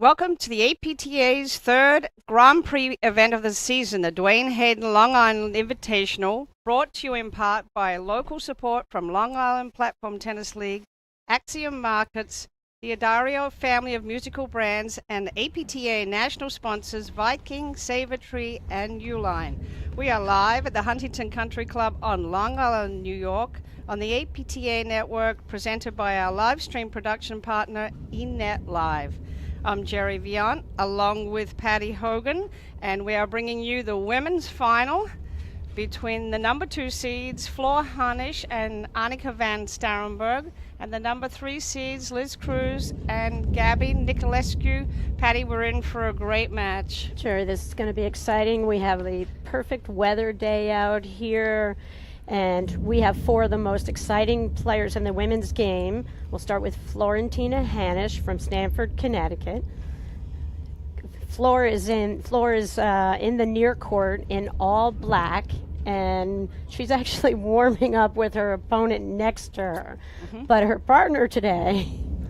Welcome to the APTA's third Grand Prix event of the season, the Duane Hayden Long Island Invitational, brought to you in part by local support from Long Island Platform Tennis League, Axiom Markets, the Adario family of musical brands, and APTA national sponsors Viking, Savory, and Uline. We are live at the Huntington Country Club on Long Island, New York, on the APTA network, presented by our live stream production partner, eNet Live. I'm Jerry Viant, along with Patty Hogan, and we are bringing you the women's final between the number 2 seeds, Florentina Hanish and Annika van Starrenburg, and the number 3 seeds, Liz Cruz and Gabby Niculescu. Patty, we're in for a great match. Sure, this is going to be exciting. We have a perfect weather day out here, and we have 4 of the most exciting players in the women's game. We'll start with Florentina Hanish from Stamford, Connecticut. Flor is in the near court in all black, and she's actually warming up with her opponent next to her. But her partner today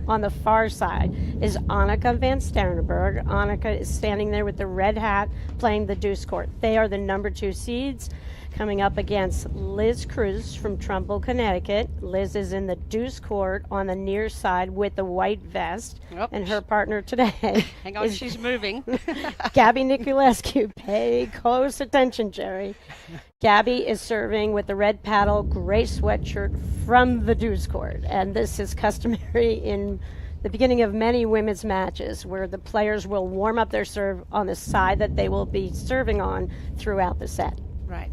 on the far side is Annika van Starrenburg. Annika is standing there with the red hat playing the deuce court. They are the number 2 seeds coming up against Liz Cruz from Trumbull, Connecticut. Liz is in the deuce court on the near side with the white vest. And her partner today Hang on, she's moving. Gabby Niculescu. Pay close attention, Jerry. Gabby is serving with the red paddle, gray sweatshirt from the deuce court. And this is customary in the beginning of many women's matches, where the players will warm up their serve on the side that they will be serving on throughout the set. Right.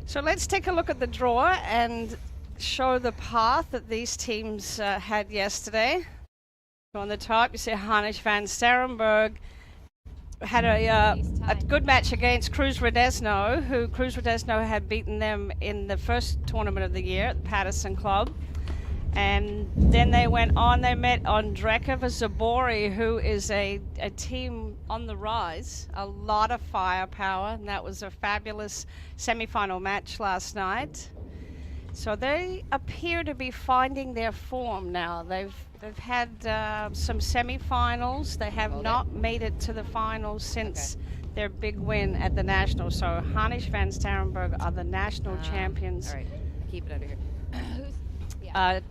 So let's take a look at the draw and show the path that these teams had yesterday. So on the top, you see Hanisch van Starrenburg had a good match against Cruz Radesno, who Cruz Radesno had beaten them in the first tournament of the year at the Patterson Club. And then they went on, they met Ondrejka Zabori, who is a team on the rise, a lot of firepower, and that was a fabulous semifinal match last night. So they appear to be finding their form now. They've had some semifinals. They have not made it to the finals since their big win at the National. So Hanisch van Starrenburg are the national champions. All right, keep it under here.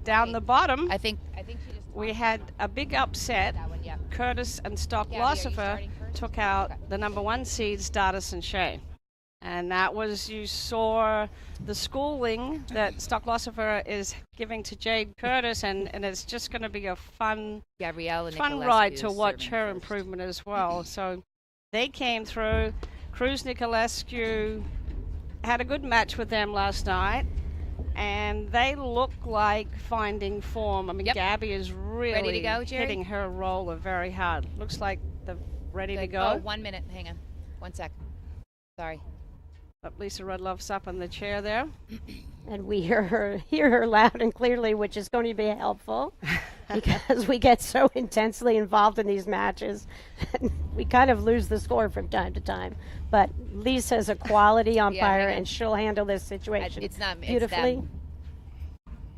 Down the bottom, I think she just we had a big upset. that one. Yeah. Curtis and Stock Gabby, are you Lucifer starting first? took out Okay. the number 1 seeds, Dardis and Shea. And that was, you saw the schooling that Stock Lucifer is giving to Jade Curtis, and it's just going to be a fun Gabrielle and ride Niculescu to is watch serving her first. improvement as well. So they came through. Cruz Niculescu had a good match with them last night, and they look like finding form. I mean, Yep. Gabby is really Ready to go, Jerry? hitting her roller very hard. Looks like they're ready to go. Oh, 1 minute. Hang on. 1 sec. Sorry. Lisa Rudloff's up in the chair there. And we hear her loud and clearly, which is going to be helpful because we get so intensely involved in these matches that we kind of lose the score from time to time. But Lisa's a quality umpire, and she'll handle this situation It's not it's beautifully. them.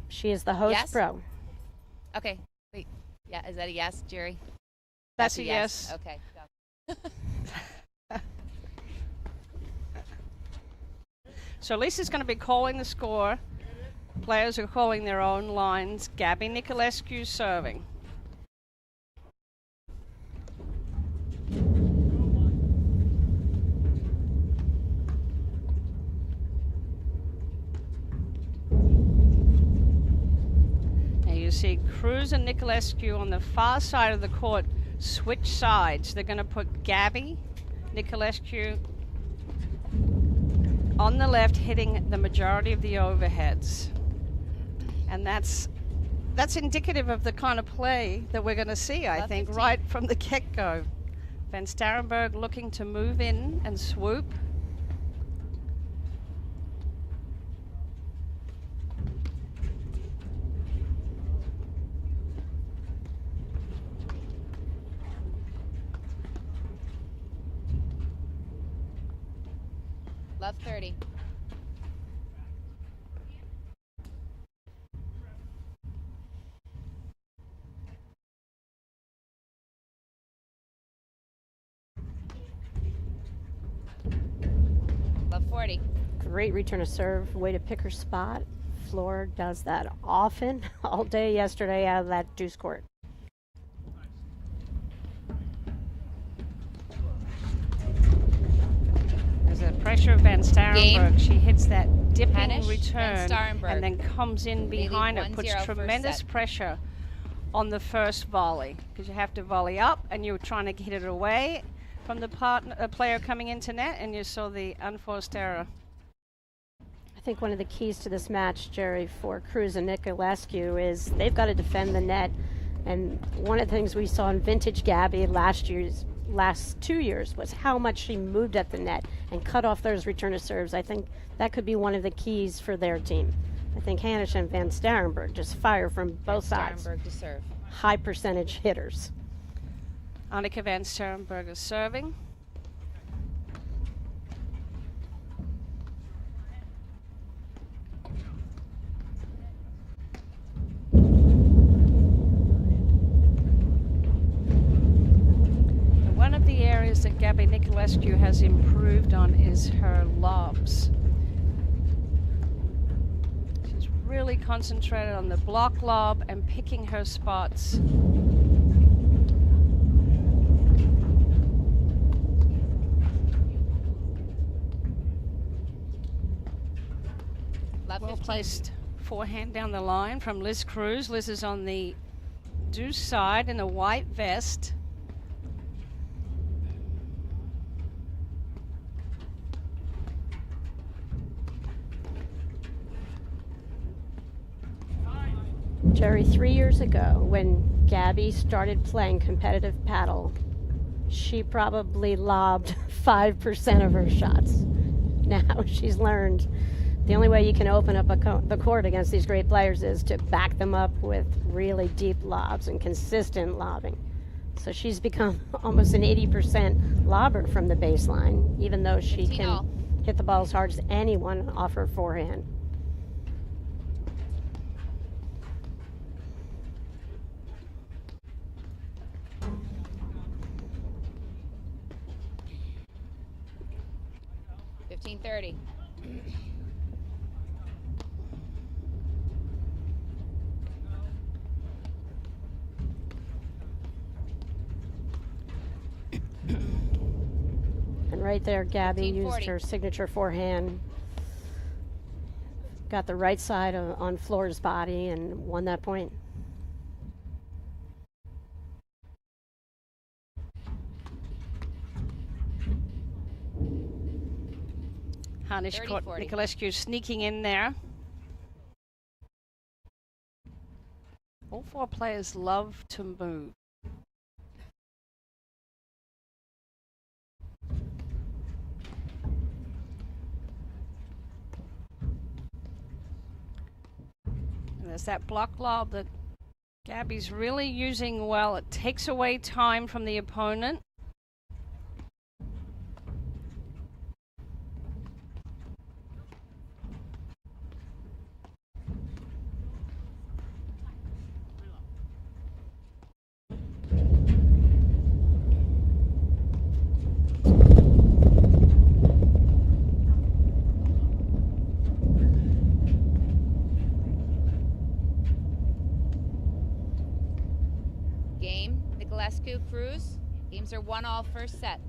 She is the host Yes? pro. Okay. Wait. Yeah. Is that a yes, Jerry? That's a yes. Okay. Go. So Lisa's going to be calling the score. Players are calling their own lines. Gabby Niculescu serving. And you see Cruz and Niculescu on the far side of the court switch sides. They're going to put Gabby Niculescu on the left, hitting the majority of the overheads. And that's indicative of the kind of play that we're going to see, I Love think, 15. right from the get-go. Van Starrenburg looking to move in and swoop. Love 30. Love 40. Great return of serve. Way to pick her spot. Flor does that often, all day yesterday out of that deuce court. There's a pressure of Van Starrenburg. She hits that dipping Hanisch, return Van and then comes in They lead behind it, puts 1-0 tremendous first set. pressure on the first volley because you have to volley up and you're trying to hit it away from the player coming into net, and you saw the unforced error. I think one of the keys to this match, Jerry, for Cruz and Niculescu is they've got to defend the net. And one of the things we saw in vintage Gabby last 2 years was how much she moved at the net and cut off those return of serves. I think that could be one of the keys for their team. I think Hanisch and Van Starrenburg just fire from both sides. Starrenburg to serve. High percentage hitters. Annika Van Starrenburg is serving. One of the areas that Gabby Niculescu has improved on is her lobs. She's really concentrated on the block lob and picking her spots. Well placed forehand down the line from Liz Cruz. Liz is on the deuce side in a white vest. Jerry, 3 years ago, when Gabby started playing competitive paddle, she probably lobbed 5% of her shots. Now she's learned the only way you can open up the court against these great players is to back them up with really deep lobs and consistent lobbing. So she's become almost an 80% lobber from the baseline, even though she can hit the ball as hard as anyone off her forehand. $15.30. And right there, Gabby used 15-40. her signature forehand. Got the right side on Flor's body and won that point. Hanisch caught Niculescu sneaking in there. All four players love to move. And there's that block lob that Gabby's really using well. It takes away time from the opponent. Niculescu, Cruz. Games are 1-1 first set.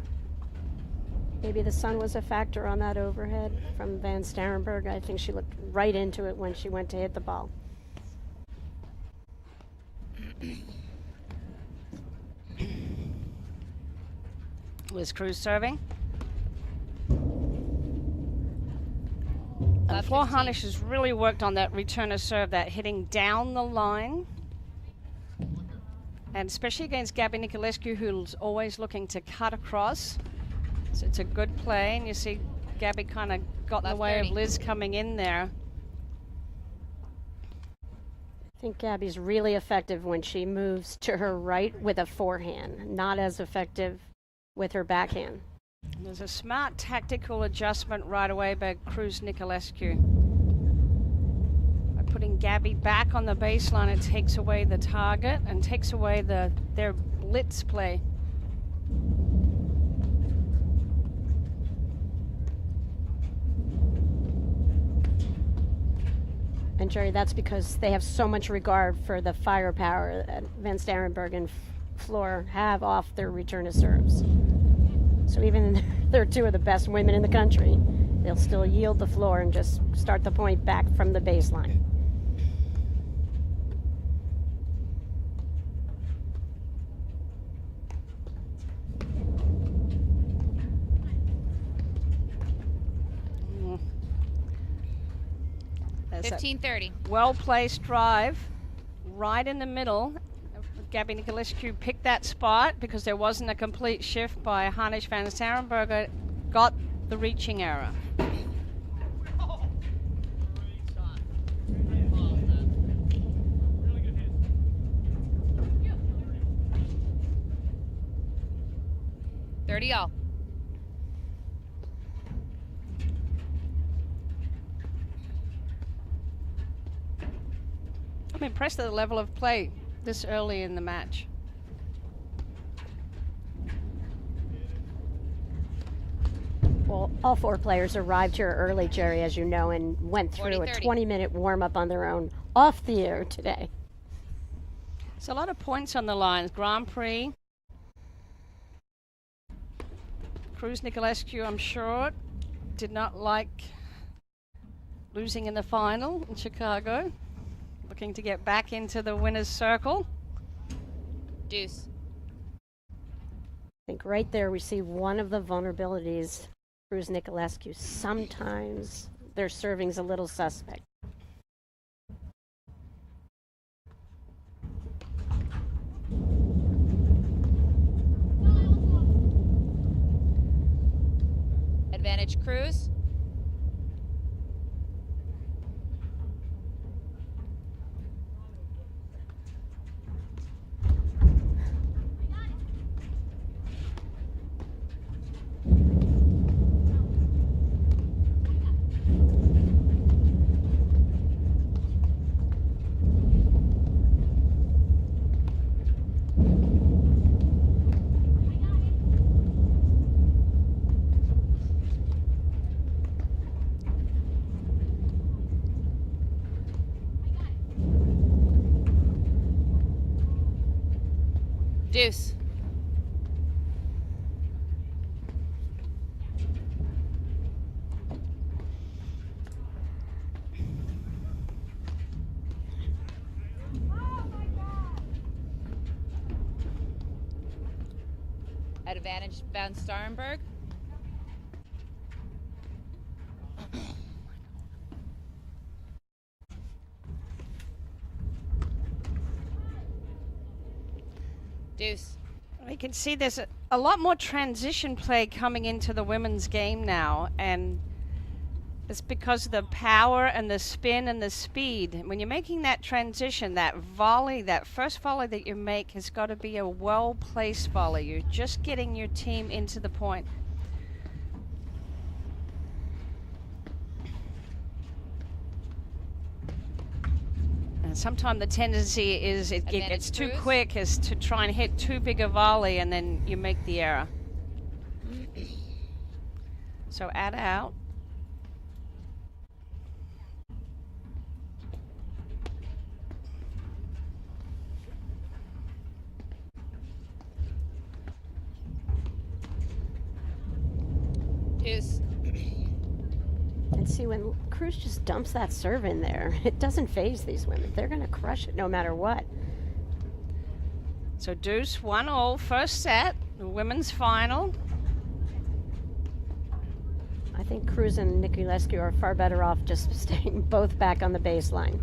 Maybe the sun was a factor on that overhead from Van Starrenburg. I think she looked right into it when she went to hit the ball. Liz Cruz serving. And Love Flor 15. Hanisch has really worked on that return of serve, that hitting down the line. And especially against Gabby Niculescu, who's always looking to cut across. So it's a good play, and you see Gabby kind of got in the way 30. of Liz coming in there. I think Gabby's really effective when she moves to her right with a forehand, not as effective with her backhand. There's a smart tactical adjustment right away by Cruz Niculescu. By putting Gabby back on the baseline, it takes away the target and takes away their blitz play. And Jerry, that's because they have so much regard for the firepower that Van Starrenburg and Floor have off their return of serves. So even they're two of the best women in the country, they'll still yield the floor and just start the point back from the baseline. There's 15:30. well-placed drive right in the middle. Gabby Niculescu picked that spot because there wasn't a complete shift by Hanisch. Van Starrenburg got the reaching error. All. I'm impressed at the level of play this early in the match. Well, all four players arrived here early, Jerry, as you know, and went through a 20-minute warm-up on their own off the air today. There's a lot of points on the lines. Grand Prix. Cruz Niculescu, I'm sure, did not like losing in the final in Chicago. Looking to get back into the winner's circle. Deuce. I think right there we see one of the vulnerabilities. Cruz Niculescu, sometimes their serving's a little suspect. Advantage Cruz. Deuce. At advantage, Van Starrenburg. Deuce. You can see there's a lot more transition play coming into the women's game now, and it's because of the power and the spin and the speed. When you're making that transition, that volley, that first volley that you make has got to be a well-placed volley. You're just getting your team into the point. And sometimes the tendency is it gets too quick, is to try and hit too big a volley, and then you make the error. So add out. Deuce. And see, when Cruz just dumps that serve in there, it doesn't faze these women. They're going to crush it no matter what. So deuce, 1-0, first set, the women's final. I think Cruz and Niculescu are far better off just staying both back on the baseline.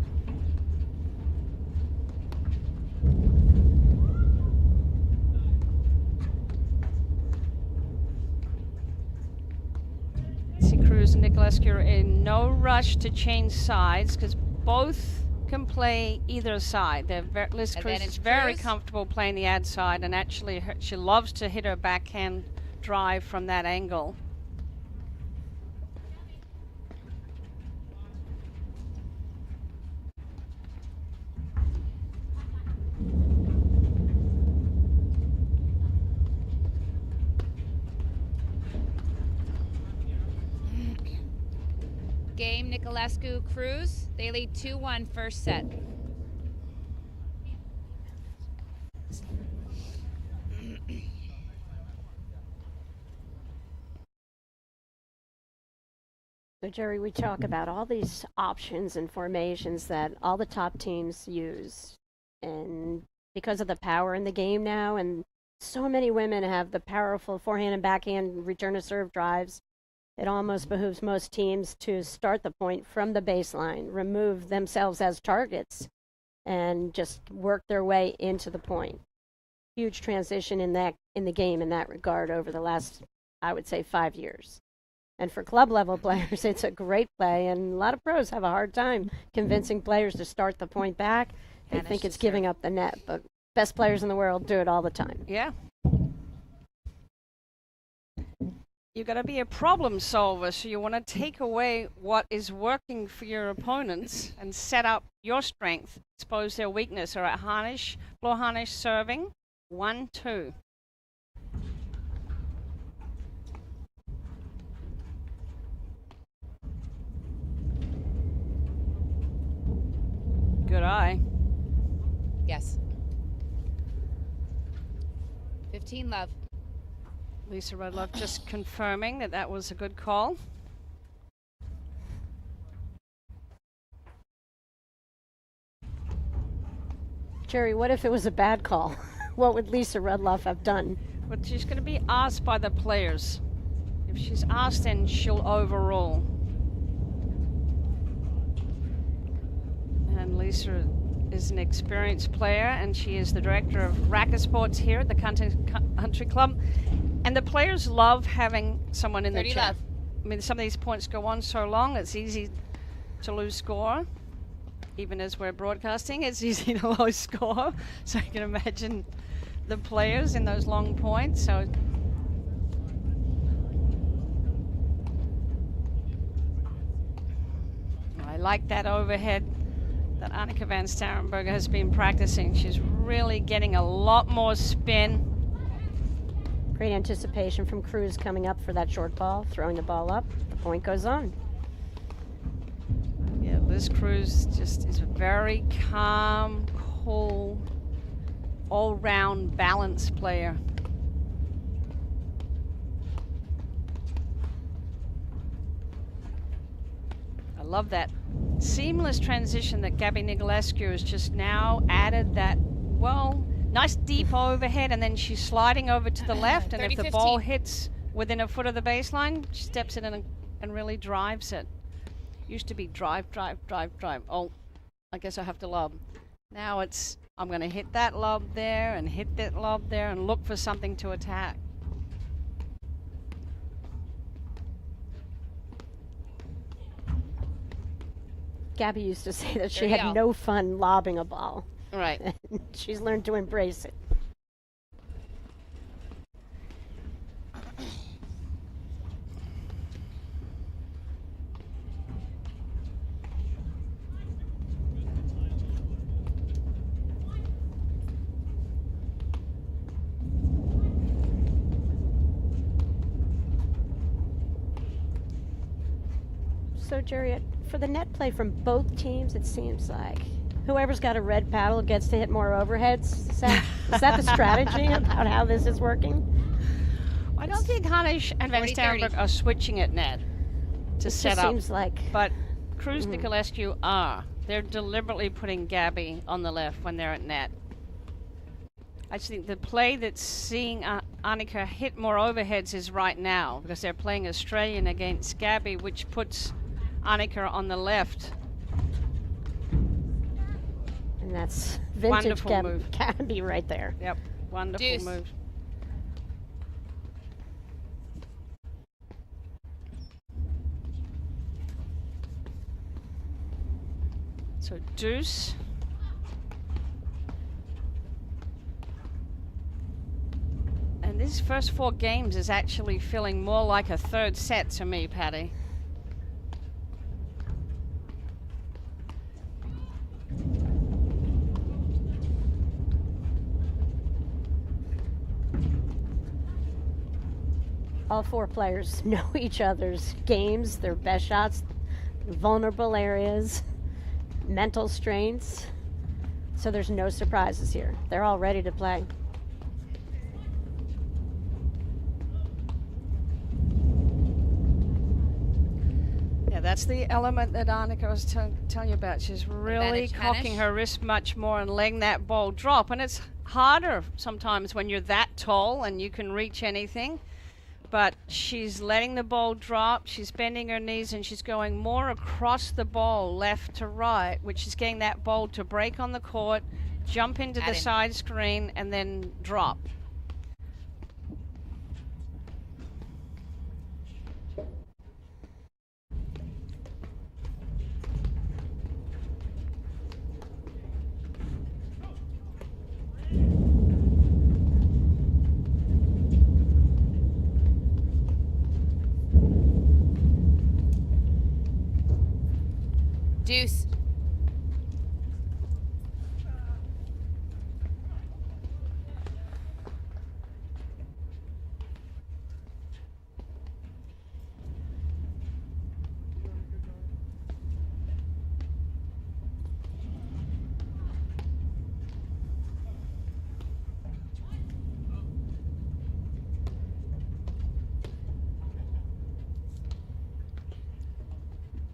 Cruz and Niculescu are in no rush to change sides because both can play either side. Liz Cruz is very comfortable playing the ad side, and actually she loves to hit her backhand drive from that angle. game, Niculescu, Cruz. They lead 2-1 first set. So, Jerry, we talk about all these options and formations that all the top teams use. And because of the power in the game now, and so many women have the powerful forehand and backhand return to serve drives, it almost behooves most teams to start the point from the baseline, remove themselves as targets, and just work their way into the point. Huge transition in the game in that regard over the last, I would say, 5 years. And for club level players, it's a great play, and a lot of pros have a hard time convincing players to start the point back. They think it's giving up the net, but best players in the world do it all the time. Yeah. You've got to be a problem solver, so you want to take away what is working for your opponents and set up your strength, expose their weakness. All right, Hanisch, Hanisch serving, 1-2. Good eye. Yes. 15 love. Lisa Rudloff just confirming that that was a good call. Jerry, what if it was a bad call? What would Lisa Rudloff have done? But she's going to be asked by the players. If she's asked, then she'll overrule. And Lisa is an experienced player, and she is the director of racket sports here at the country club. And the players love having someone in the chat. Love. I mean, some of these points go on so long, it's easy to lose score. Even as we're broadcasting, it's easy to lose score. So you can imagine the players in those long points. So I like that overhead that Annika van Starrenburg has been practicing. She's really getting a lot more spin. Great anticipation from Cruz coming up for that short ball, throwing the ball up. The point goes on. Yeah, Liz Cruz just is a very calm, cool, all-round balanced player. I love that seamless transition that Gabby Niculescu has just now added. That, well, nice deep overhead, and then she's sliding over to the left, and if the ball hits within a foot of the baseline, she steps in and really drives it. Used to be drive, drive, drive, drive. Oh, I guess I have to lob. Now it's, I'm going to hit that lob there and hit that lob there and look for something to attack. Gabby used to say that she had no fun lobbing a ball. Right. She's learned to embrace it. So, Jerry, for the net play from both teams, it seems like whoever's got a red paddle gets to hit more overheads. Is that the strategy about how this is working? I don't think Hanisch and Van Starrenburg are switching at net to set up. Seems like. But Cruz Niculescu are. They're deliberately putting Gabby on the left when they're at net. I just think the play that's seeing Annika hit more overheads is right now, because they're playing Australian against Gabby, which puts Annika on the left. And that's vintage Wonderful move. Gabby right there. Yep, wonderful move. So deuce. And these first 4 games is actually feeling more like a third set to me, Patty. All 4 players know each other's games, their best shots. vulnerable areas, mental strengths. So there's no surprises here. They're all ready to play. Yeah, that's the element that Annika was telling you about. She's really cocking her wrist much more and letting that ball drop. And it's harder sometimes when you're that tall and you can reach anything. But she's letting the ball drop. She's bending her knees and she's going more across the ball, left to right, which is getting that ball to break on the court, jump into the side screen, and then drop. Deuce.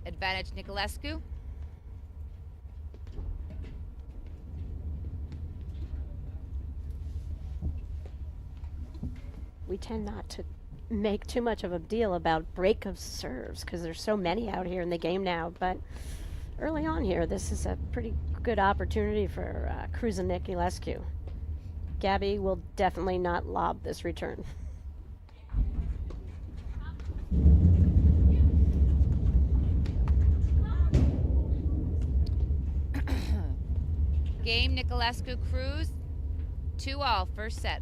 Advantage Niculescu. We tend not to make too much of a deal about break of serves because there's so many out here in the game now. But early on here, this is a pretty good opportunity for Cruz and Niculescu. Gabby will definitely not lob this return. Game Niculescu Cruz. 2-all, first set.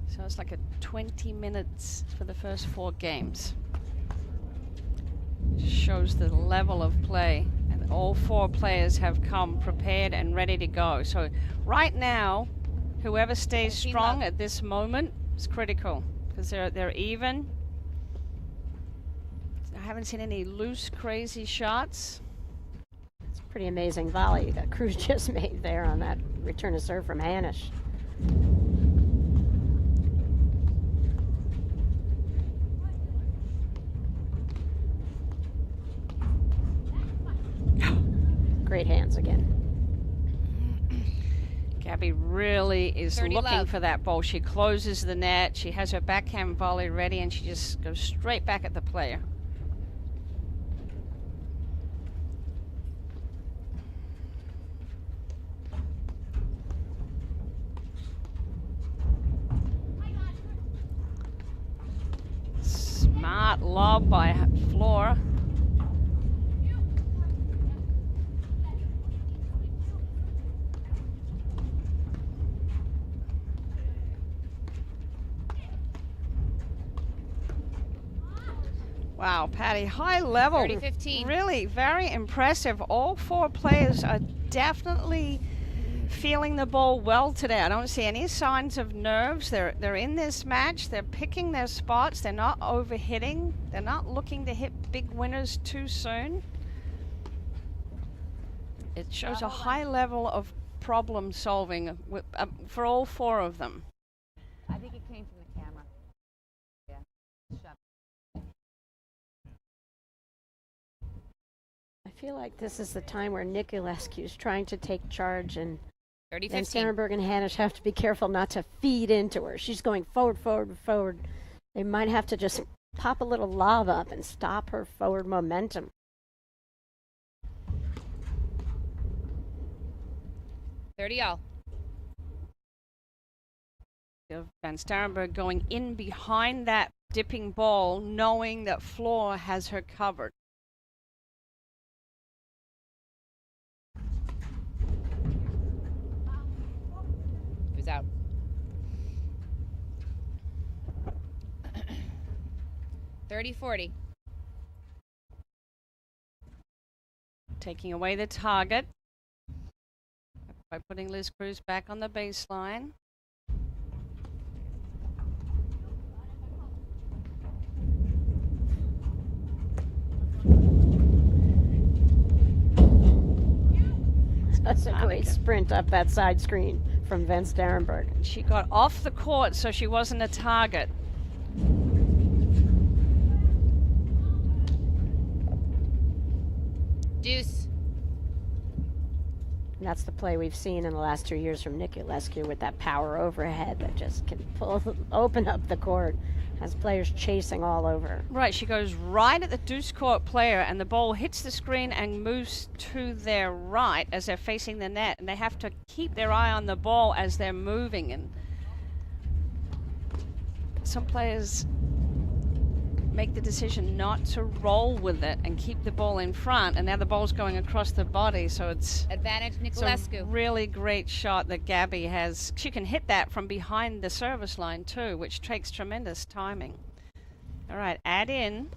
So it's like a 20 minutes for the first 4 games. Shows the level of play, and all 4 players have come prepared and ready to go. So right now, whoever stays strong at this moment is critical because they're even. I haven't seen any loose, crazy shots. It's a pretty amazing volley that Cruz just made there on that return to serve from Hanisch. Great hands again. Gabby really is looking love. for that ball. She closes the net. She has her backhand volley ready, and she just goes straight back at the player. Smart lob by Flora. Wow, Patty, high level. 30-15. Really very impressive. All 4 players are definitely feeling the ball well today. I don't see any signs of nerves. They're in this match. They're picking their spots. They're not overhitting. They're not looking to hit big winners too soon. It shows a high level of problem solving for all 4 of them. I think it came from the camera. Yeah. Shut. I feel like this is the time where Niculescu is trying to take charge, and 30-15. then Starrenburg and Hanisch have to be careful not to feed into her. She's going forward, forward, forward. They might have to just pop a little lob up and stop her forward momentum. $30-all. Van Starrenburg going in behind that dipping ball, knowing that Flora has her covered. Who's out? 30-40. taking away the target by putting Liz Cruz back on the baseline. That's a great sprint up that side screen from Van Starrenburg. She got off the court, so she wasn't a target. Deuce. And that's the play we've seen in the last 2 years from Niculescu with that power overhead that just can open up the court. Has players chasing all over. Right, she goes right at the deuce court player, and the ball hits the screen and moves to their right as they're facing the net, and they have to keep their eye on the ball as they're moving. And some players make the decision not to roll with it and keep the ball in front, and now the ball's going across the body, so it's Advantage a Niculescu. really great shot that Gabby has. She can hit that from behind the service line too, which takes tremendous timing. All right, add in.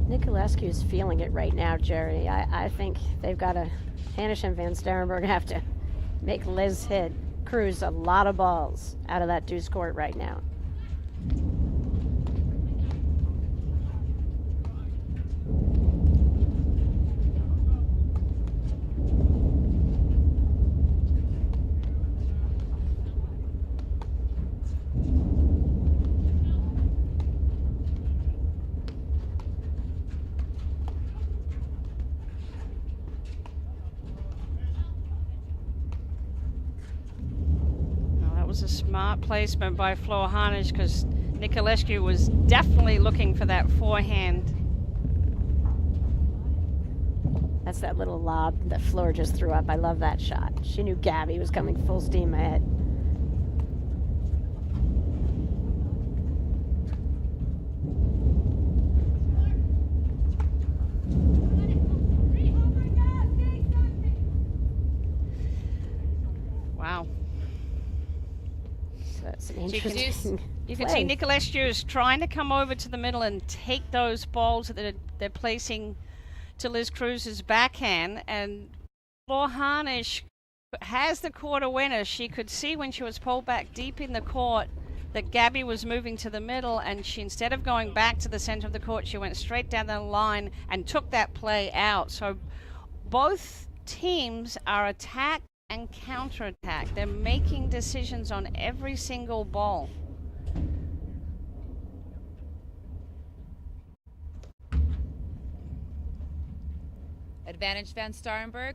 Niculescu is feeling it right now, Jerry. I think they've got to, Hanisch and Van Starrenburg have to make Liz hit Cruz a lot of balls out of that deuce court right now. Was a smart placement by Florentina Hanish because Niculescu was definitely looking for that forehand. That's that little lob that Fleur just threw up. I love that shot. She knew Gabby was coming full steam ahead. Wow. That's an interesting You can see Niculescu is trying to come over to the middle and take those balls that they're placing to Liz Cruz's backhand, and Florentina Hanish has the court awareness. She could see when she was pulled back deep in the court that Gabby was moving to the middle, and she, instead of going back to the center of the court, she went straight down the line and took that play out. So both teams are attack and counterattack. They're making decisions on every single ball. Advantage Van Starrenburg.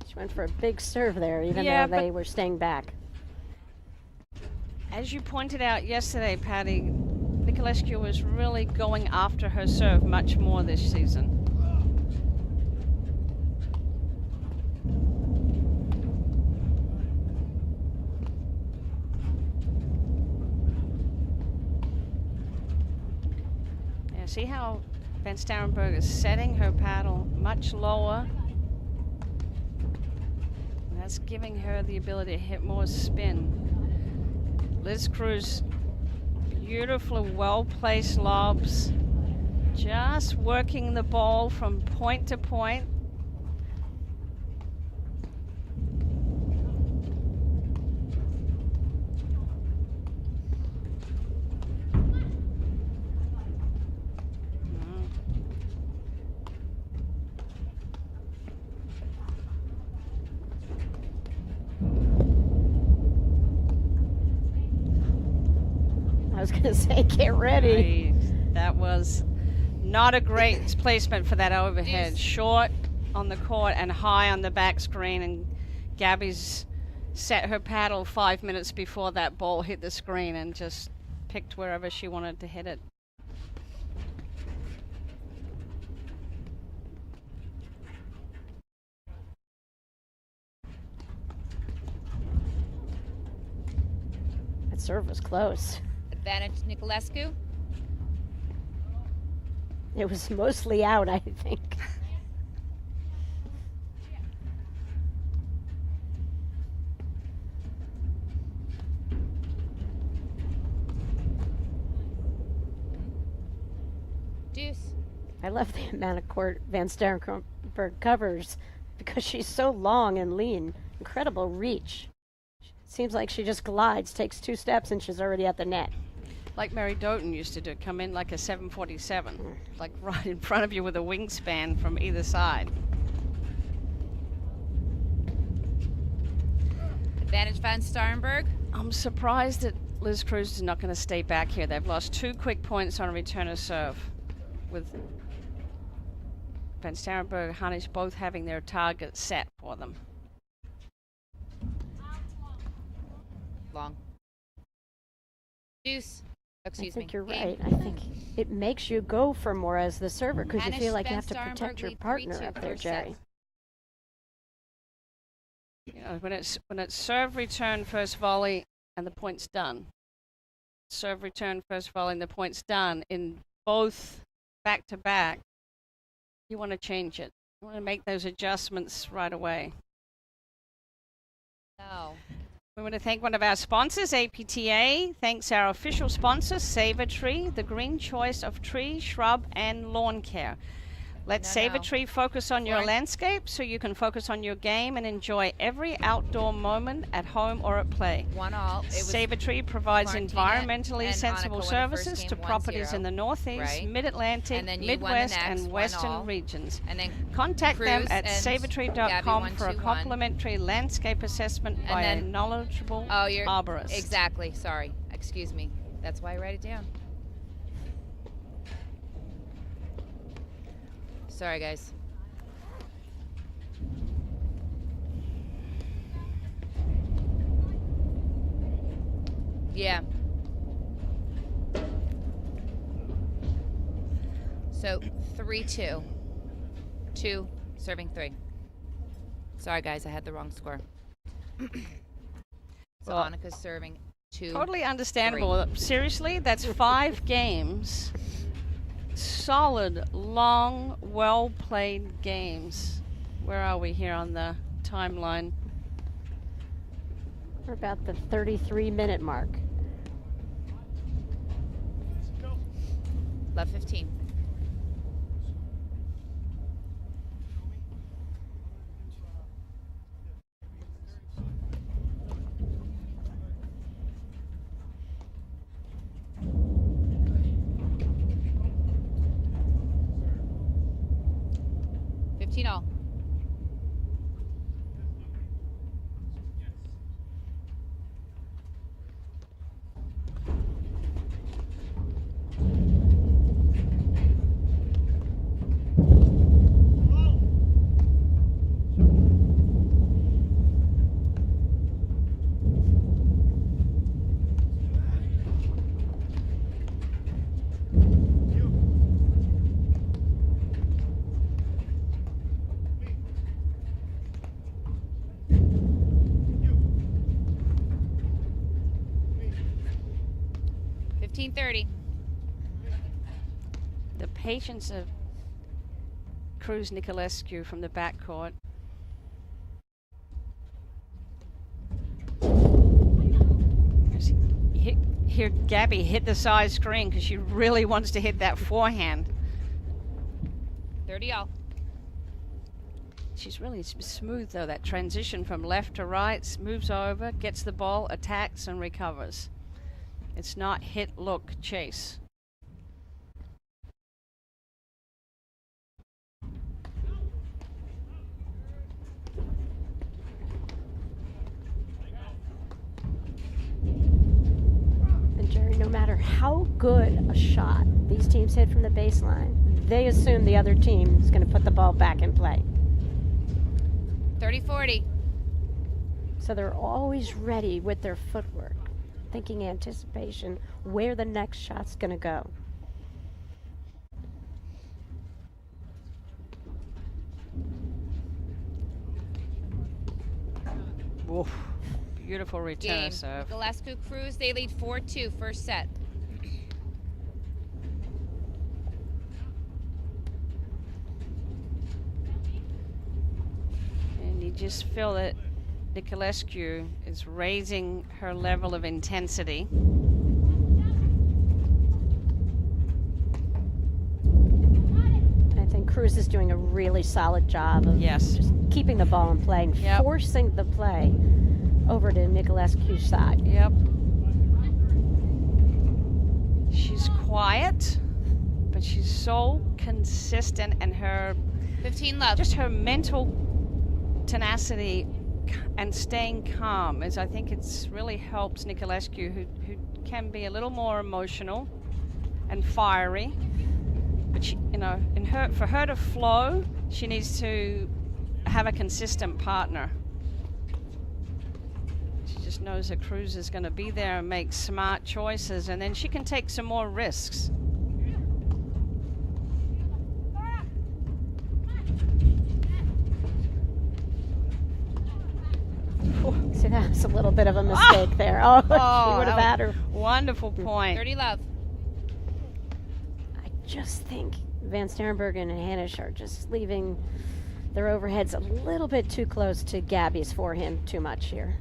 She went for a big serve there, even though they were staying back. As you pointed out yesterday, Patty, Niculescu was really going after her serve much more this season. See how Van Starrenburg is setting her paddle much lower. And that's giving her the ability to hit more spin. Liz Cruz, beautiful, well-placed lobs. Just working the ball from point to point. I was going to say, get ready. Right. That was not a great placement for that overhead. Short on the court and high on the back screen, and Gabby's set her paddle 5 minutes before that ball hit the screen and just picked wherever she wanted to hit it. That serve was close. Advantage Niculescu. It was mostly out, I think. I love the amount of court Van Starrenburg covers because she's so long and lean. Incredible reach. Seems like she just glides, takes 2 steps, and she's already at the net. Like Mary Doughton used to do, come in like a 747, like right in front of you with a wingspan from either side. Advantage Van Starrenburg. I'm surprised that Liz Cruz is not going to stay back here. They've lost 2 quick points on a return of serve, with Van Starrenburg and Hanisch both having their target set for them. Long. Deuce. Excuse I think me. you're Game. right. I think it makes you go for more as the server because you Hanisch, feel like you Van have to protect Starrenburg your lead partner 3-2 up there, first set. Jerry. You know, when it's serve, return, first volley, and the point's done. Serve, return, first volley, and the point's done in both back-to-back. You want to change it. You want to make those adjustments right away. No. We want to thank one of our sponsors, APTA. Thanks our official sponsor, Save a Tree, the green choice of tree, shrub, and lawn care. Let Save a Tree focus on your landscape so you can focus on your game and enjoy every outdoor moment at home or at play. 1-all. Save a Tree provides Florentina environmentally and sensible Annika won the services first to game properties 1-0, in the Northeast, right? Mid-Atlantic, And then you won the Midwest, next, and Western 1-all. regions. And then Contact them Cruz at and saveatree.com Gabby for a 1-2-1. complimentary landscape assessment by a then- knowledgeable you're arborist. Exactly. Sorry. Excuse me. That's why I write it down. Sorry, guys. Yeah. So 3-2. 2 serving 3. Sorry, guys, I had the wrong score. So Well, Annika's serving 2. Totally understandable. Seriously, that's 5 games. Solid, long, well-played games. Where are we here on the timeline? We're about the 33-minute mark. Love 15. All. The patience of Cruz Niculescu from the backcourt. Hear Gabby hit the side screen because she really wants to hit that forehand. 30 all. She's really smooth though, that transition from left to right, moves over, gets the ball, attacks and recovers. It's not hit, look, chase. And Jerry, no matter how good a shot these teams hit from the baseline, they assume the other team is going to put the ball back in play. 30-40. So they're always ready with their footwork, thinking anticipation, where the next shot's going to go. Oof. Beautiful return Game. serve. Niculescu Cruz, they lead 4-2 first set. And you just feel that Niculescu is raising her level of intensity. Cruz is doing a really solid job of just keeping the ball in play and forcing the play over to Niculescu's side. Yep. She's quiet, but she's so consistent, and her 15 love. Just her mental tenacity and staying calm is, I think, it's really helps Niculescu, who can be a little more emotional and fiery. But she, you know, for her to flow, she needs to have a consistent partner. She just knows that Cruz is going to be there and make smart choices, and then she can take some more risks. See, that was a little bit of a mistake there. Oh, she would have had her. Wonderful point. 30 love. I just think Van Starrenburg and Hanisch are just leaving their overheads a little bit too close to Gabby's forehand too much here.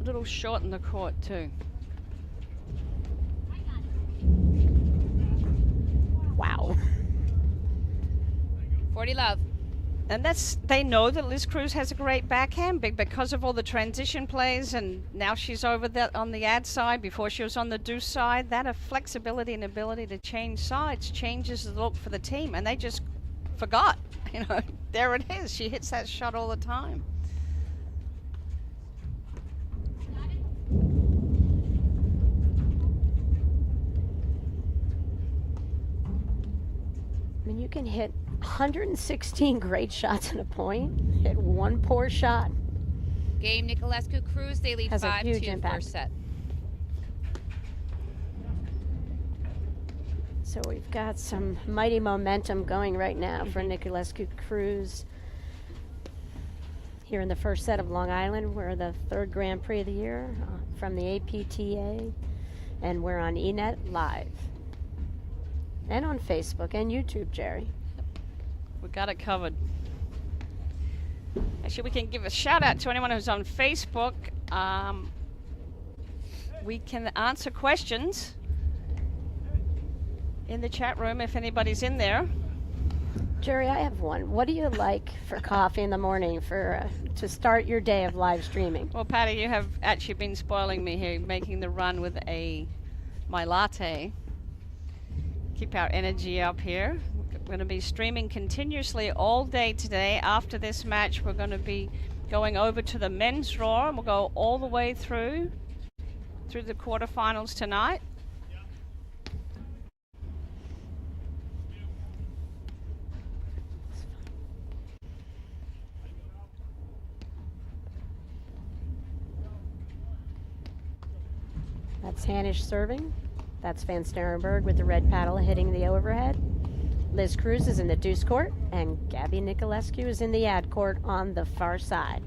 A little short in the court too. Wow. 40 love. And they know that Liz Cruz has a great backhand because of all the transition plays, and now she's over that on the ad side. Before she was on the deuce side. That flexibility and ability to change sides changes the look for the team, and they just forgot. You know, there it is. She hits that shot all the time. I mean, you can hit 116 great shots in a point, hit one poor shot. Game Niculescu Cruz, they lead 5-2 first set. So we've got some mighty momentum going right now for Niculescu Cruz. Here in the first set of Long Island, we're the third Grand Prix of the year from the APTA, and we're on eNet Live. And on Facebook and YouTube, Jerry. We got it covered. Actually, we can give a shout out to anyone who's on Facebook. We can answer questions in the chat room if anybody's in there. Jerry, I have one. What do you like for coffee in the morning to start your day of live streaming? Well, Patty, you have actually been spoiling me here, making the run with my latte. Keep our energy up here. We're going to be streaming continuously all day today. After this match, we're going to be going over to the men's draw, and we'll go all the way through the quarterfinals tonight. That's Hanisch serving. That's Van Starrenburg with the red paddle hitting the overhead. Liz Cruz is in the deuce court, and Gabby Niculescu is in the ad court on the far side.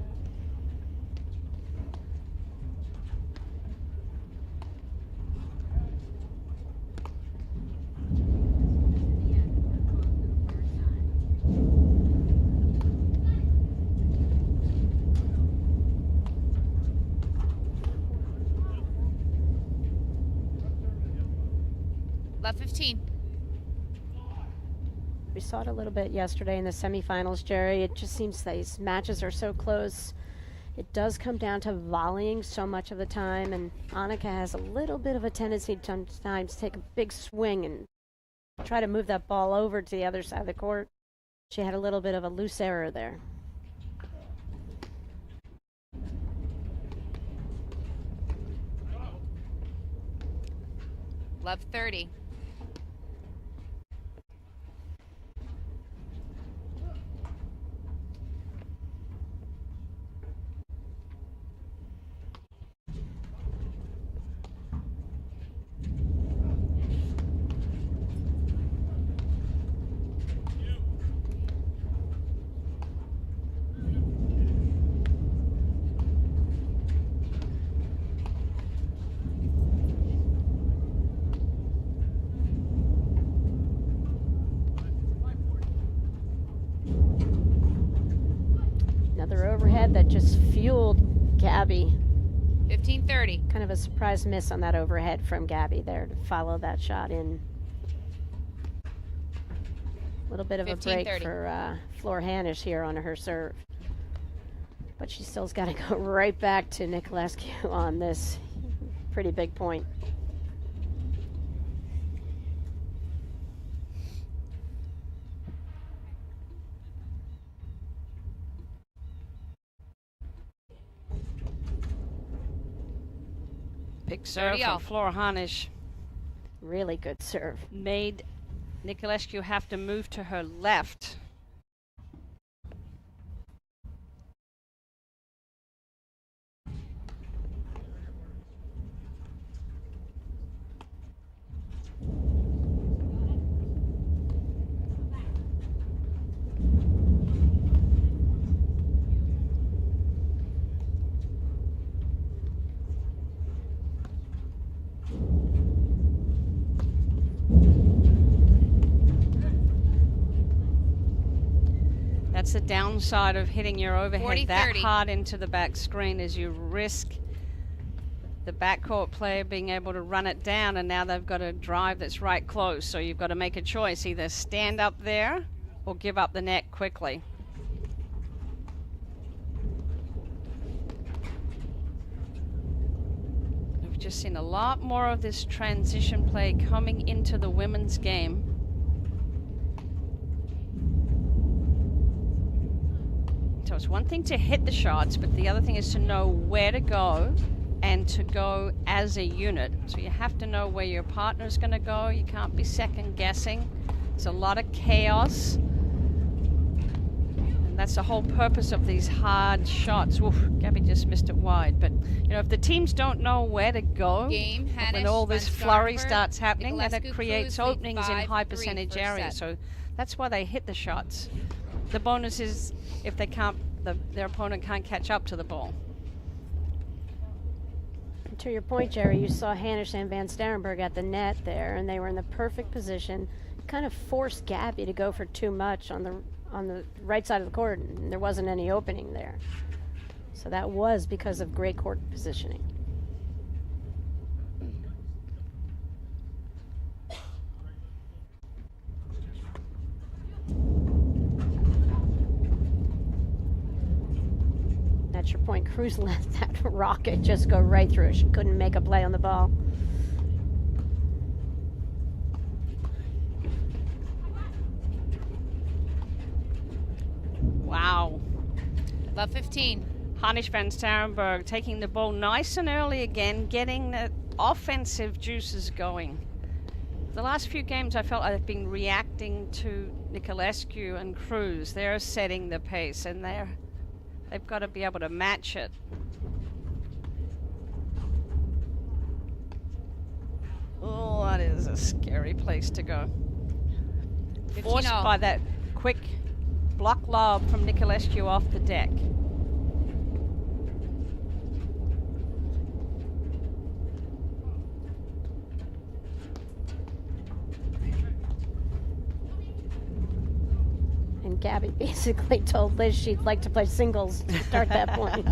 Love 15. We saw it a little bit yesterday in the semifinals, Jerry. It just seems these matches are so close. It does come down to volleying so much of the time, and Annika has a little bit of a tendency to sometimes take a big swing and try to move that ball over to the other side of the court. She had a little bit of a loose error there. Love 30. Another overhead that just fueled Gabby. 15-30. Kind of a surprise miss on that overhead from Gabby there to follow that shot in. A little bit of a break 15-30. for Flor Hanish here on her serve. But she still's got to go right back to Niculescu on this pretty big point. Big serve from Flor Hanish. Really good serve. Made Niculescu have to move to her left. That's the downside of hitting your overhead that hard into the back screen, is you risk the backcourt player being able to run it down, and now they've got a drive that's right close. So you've got to make a choice, either stand up there or give up the net quickly. We've just seen a lot more of this transition play coming into the women's game. So it's one thing to hit the shots, but the other thing is to know where to go and to go as a unit. So you have to know where your partner's going to go. You can't be second guessing. There's a lot of chaos. And that's the whole purpose of these hard shots. Oof, Gabby just missed it wide. But, you know, if the teams don't know where to go, when all this flurry starts happening, then it creates openings in high percentage areas. So that's why they hit the shots. The bonus is if they can't, their opponent can't catch up to the ball. To your point, Jerry, you saw Hanisch and Van Starrenburg at the net there, and they were in the perfect position. Kind of forced Gabby to go for too much on the right side of the court, and there wasn't any opening there. So that was because of great court positioning. That's your point. Cruz let that rocket just go right through. She couldn't make a play on the ball. Wow. Love 15. Hanisch Van Starrenburg taking the ball nice and early again, getting the offensive juices going. The last few games I felt I've been reacting to Niculescu and Cruz. They're setting the pace, and they've got to be able to match it. Oh, that is a scary place to go. Forced by that quick block lob from Niculescu off the deck. And Gabby basically told Liz she'd like to play singles to start that point.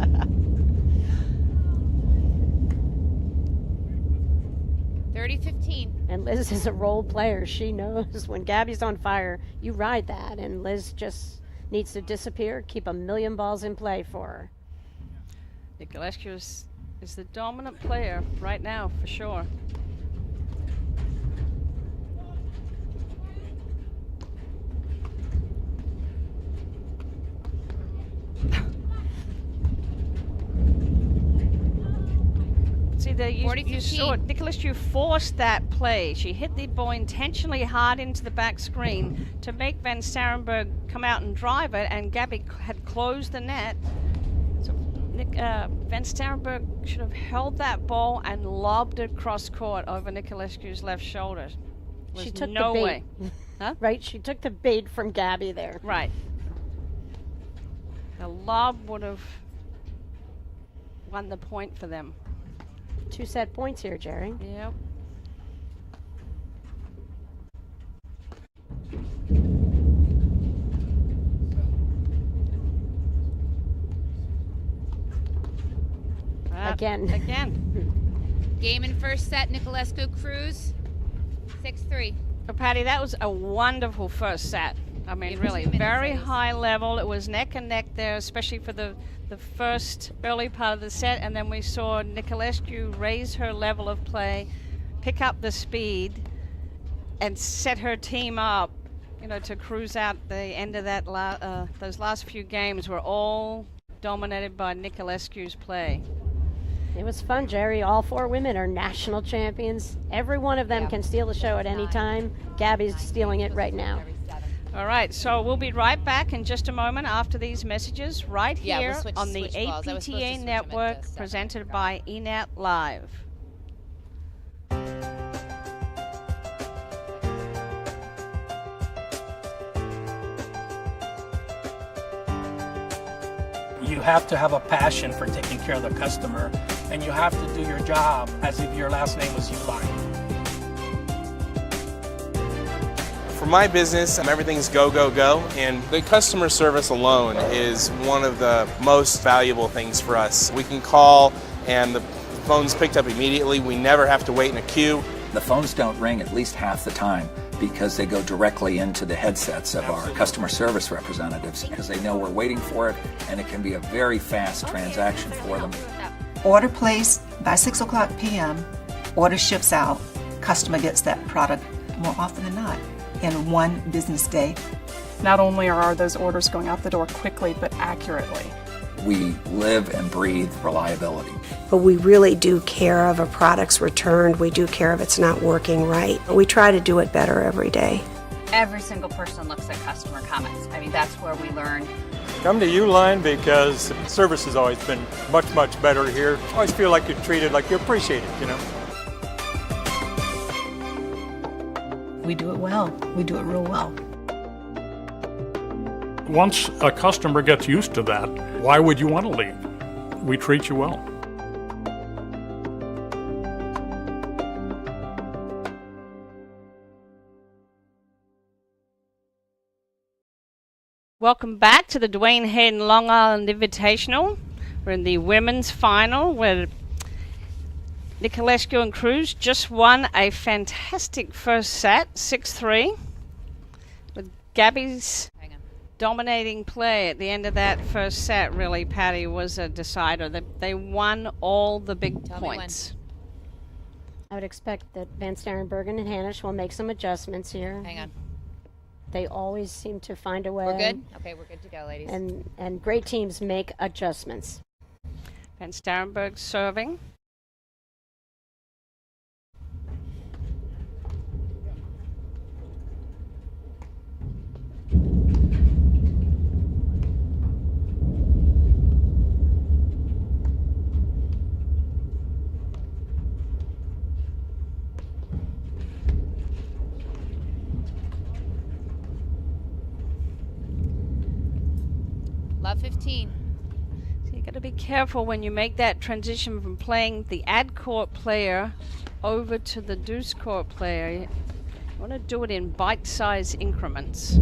And Liz is a role player. She knows when Gabby's on fire, you ride that, and Liz just needs to disappear, keep a million balls in play for her. Niculescu is the dominant player right now, for sure. See, you saw Niculescu forced that play. She hit the ball intentionally hard into the back screen to make Van Starrenburg come out and drive it, and Gabby had closed the net. So Van Starrenburg should have held that ball and lobbed it cross court over Niculescu's left shoulder. She took no the bait. way. Huh? Right, she took the bait from Gabby there. Right. The lob would have won the point for them. 2 set points here, Jerry. Yep. Again. Game in first set, Niculescu Cruz, 6-3. So, Patty, that was a wonderful first set. I mean, have really 2 minutes, very ladies. high level. It was neck and neck there, especially for the first early part of the set. And then we saw Niculescu raise her level of play, pick up the speed, and set her team up, you know, to cruise out the end of that. Those last few games were all dominated by Niculescu's play. It was fun, Jerry. All 4 women are national champions. Every one of them Yeah. can steal the show at any time. Gabby's stealing it right now. All right, so we'll be right back in just a moment after these messages right Yeah, we'll here switch on the balls. I was supposed to APTA switch them network into 7. presented by eNet Live. You have to have a passion for taking care of the customer, and you have to do your job as if your last name was Uline. For my business, everything's go, go, go, and the customer service alone is one of the most valuable things for us. We can call and the phone's picked up immediately. We never have to wait in a queue. The phones don't ring at least half the time because they go directly into the headsets of our customer service representatives because they know we're waiting for it, and it can be a very fast transaction for them. Order placed by 6 o'clock p.m., order ships out, customer gets that product more often than not in one business day. Not only are those orders going out the door quickly, but accurately. We live and breathe reliability. But we really do care if a product's returned. We do care if it's not working right. We try to do it better every day. Every single person looks at customer comments. I mean, that's where we learn. Come to Uline because service has always been much, much better here. I always feel like you're treated like you're appreciated, you know. We do it well. We do it real well. Once a customer gets used to that, why would you want to leave? We treat you well. Welcome back to the Duane Hayden Long Island Invitational. We're in the women's final where Niculescu and Cruz just won a fantastic first set, 6-3, with Gabby's dominating play at the end of that first set. Really, Patty, was a decider. They won all the big points. I would expect that Van Starrenburg and Hanisch will make some adjustments here. Hang on. They always seem to find a way. We're good? Okay, we're good to go, ladies. And great teams make adjustments. Van Starrenburg serving. Love 15. So you got to be careful when you make that transition from playing the ad court player over to the deuce court player. You want to do it in bite-sized increments.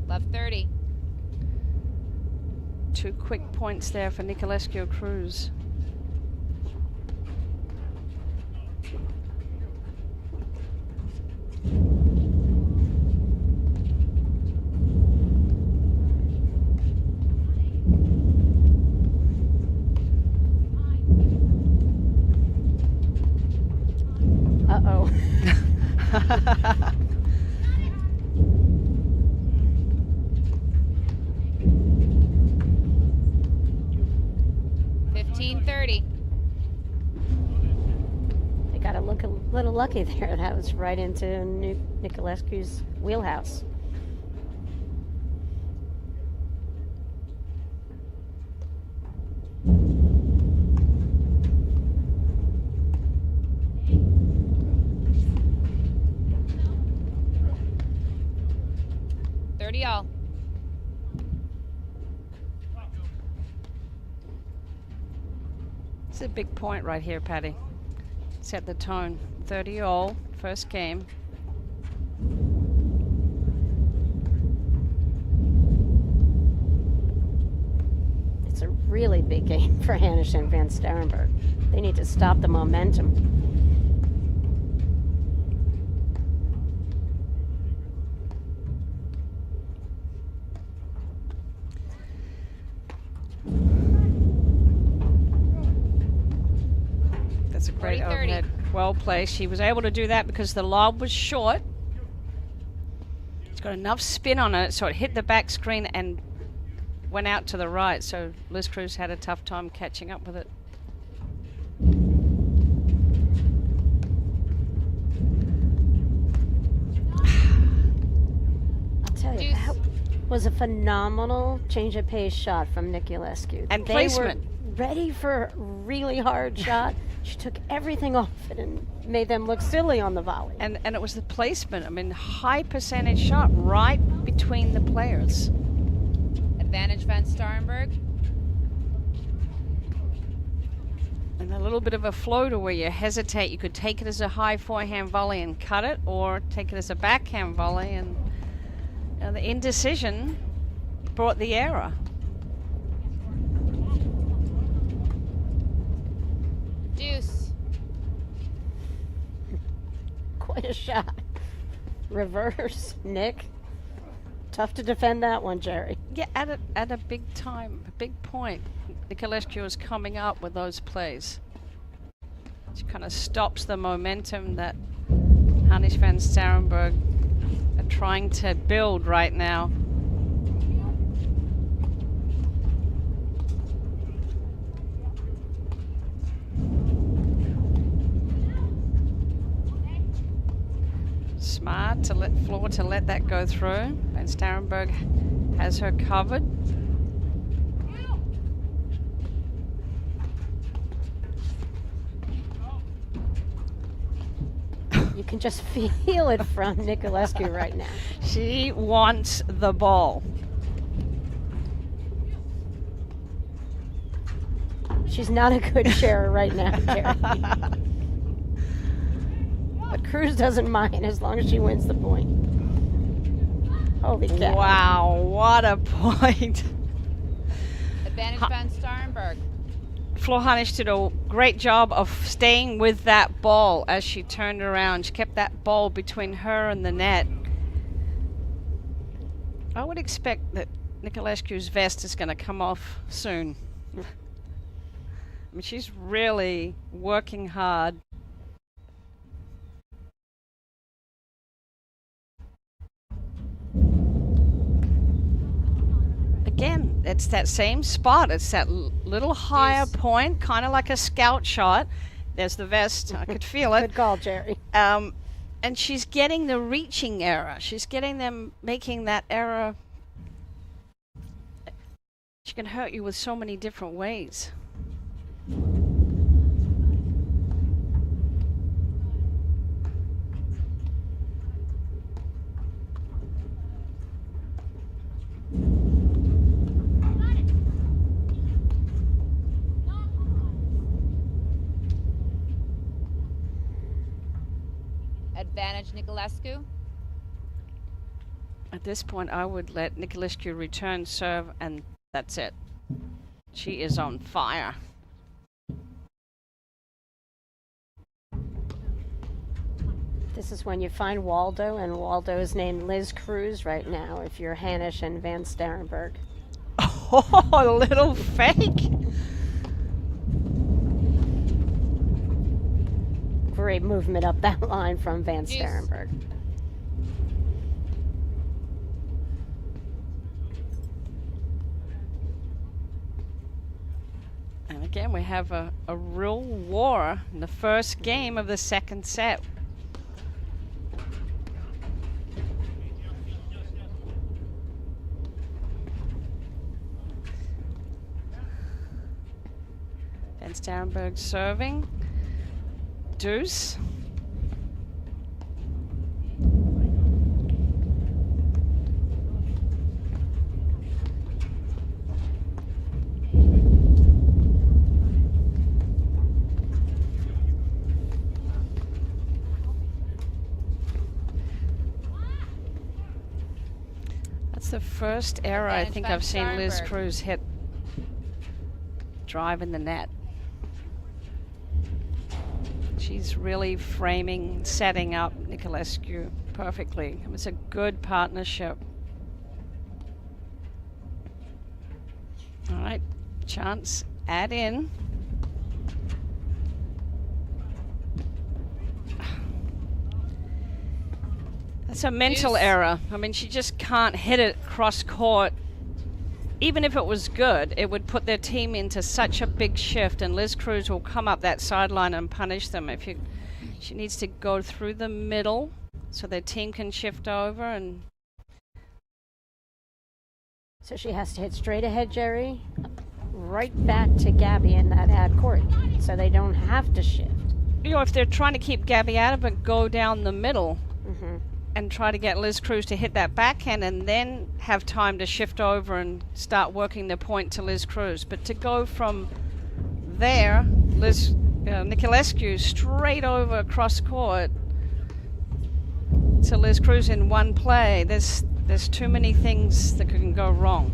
Love 30. 2 quick points there for Niculescu Cruz. Uh-oh. 15-30. They got to look a little lucky there. That was right into Niculescu's wheelhouse. All. It's a big point right here, Patty. Set the tone. 30 all, first game. It's a really big game for Hanisch and Van Starrenburg. They need to stop the momentum. Great 40-30. overhead. Well placed. She was able to do that because the lob was short. It's got enough spin on it so it hit the back screen and went out to the right. So Liz Cruz had a tough time catching up with it. I'll tell you, that was a phenomenal change of pace shot from Niculescu. And they placement. were ready for a really hard shot. She took everything off it and made them look silly on the volley. And it was the placement. I mean, high percentage shot right between the players. Advantage Van Starrenburg. And a little bit of a floater where you hesitate. You could take it as a high forehand volley and cut it, or take it as a backhand volley, and the indecision brought the error. Deuce. Quite a shot. Reverse, Nick. Tough to defend that one, Jerry. Yeah, at a big time, a big point. Niculescu is coming up with those plays. She kind of stops the momentum that Hanisch Van Starrenburg are trying to build right now. Smart to let that go through. Van Starrenburg has her covered. You can just feel it from Niculescu right now. She wants the ball. She's not a good sharer right now, Jerry. But Cruz doesn't mind as long as she wins the point. Holy cow. Wow, what a point. Advantage Van Starrenburg. Hanisch did a great job of staying with that ball as she turned around. She kept that ball between her and the net. I would expect that Niculescu's vest is going to come off soon. I mean, she's really working hard. Again, it's that same spot. It's that little higher point, kind of like a scout shot. There's the vest. I could feel it. Good call, Jerry. And she's getting the reaching error. She's getting them making that error. She can hurt you with so many different ways. Advantage Niculescu. At this point, I would let Niculescu return serve, and that's it. She is on fire. This is when you find Waldo, and Waldo is named Liz Cruz right now if you're Hanisch and Van Starrenburg. Oh, a little fake. Great movement up that line from Van Starrenburg. And again, we have a real war in the first game of the second set. Van Starrenburg serving. Deuce. That's the first error I think I've seen Liz Cruz hit. Drive in the net. She's really framing, setting up Niculescu perfectly. It's a good partnership. All right, chance, add in. That's a mental error. I mean, she just can't hit it cross court. Even if it was good, it would put their team into such a big shift, and Liz Cruz will come up that sideline and punish them. She needs to go through the middle so their team can shift over. And so she has to hit straight ahead, Jerry, right back to Gabby in that ad court, so they don't have to shift. You know, if they're trying to keep Gabby out of it, go down the middle and try to get Liz Cruz to hit that backhand, and then have time to shift over and start working the point to Liz Cruz. But to go from there, Niculescu straight over cross court to Liz Cruz in one play, there's too many things that can go wrong.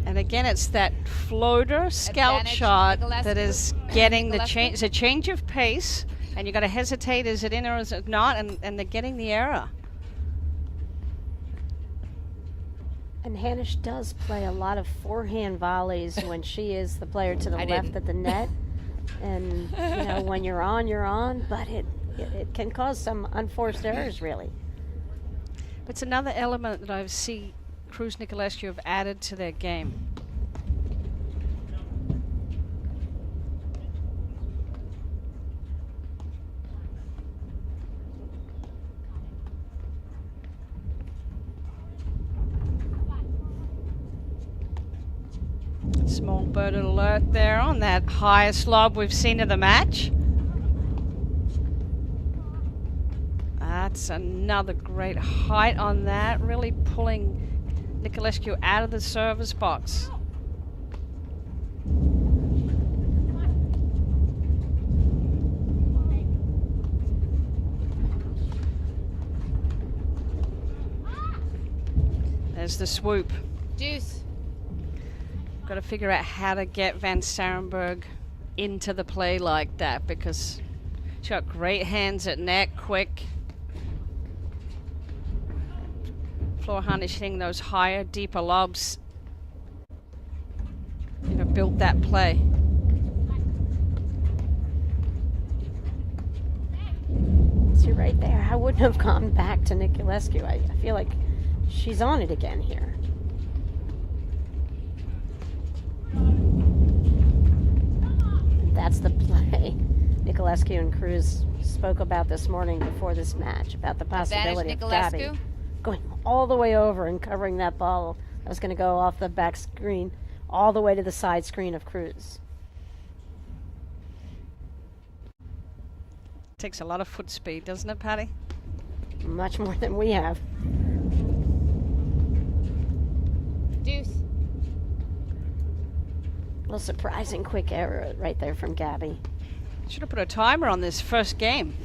And again, it's that floater scout shot that is getting the change. It's a change of pace, and you got to hesitate: is it in or is it not? And they're getting the error. And Hanisch does play a lot of forehand volleys when she is the player to the left at the net. And you know, when you're on, but it can cause some unforced errors, really. It's another element that I see Cruz Niculescu have added to their game. Small bird alert there on that highest lob we've seen of the match. That's another great height on that, really pulling Niculescu out of the service box. There's the swoop. Deuce. Got to figure out how to get Van Starrenburg into the play like that, because she's got great hands at net, quick. Hanisch hitting those higher, deeper lobs. You know, built that play. See right there, I wouldn't have gone back to Niculescu. I feel like she's on it again here. That's the play Niculescu and Cruz spoke about this morning before this match, about the possibility of Gabby going all the way over and covering that ball that was going to go off the back screen all the way to the side screen of Cruz. Takes a lot of foot speed, doesn't it, Patty? Much more than we have. Deuce. A little surprising quick error right there from Gabby. Should have put a timer on this first game.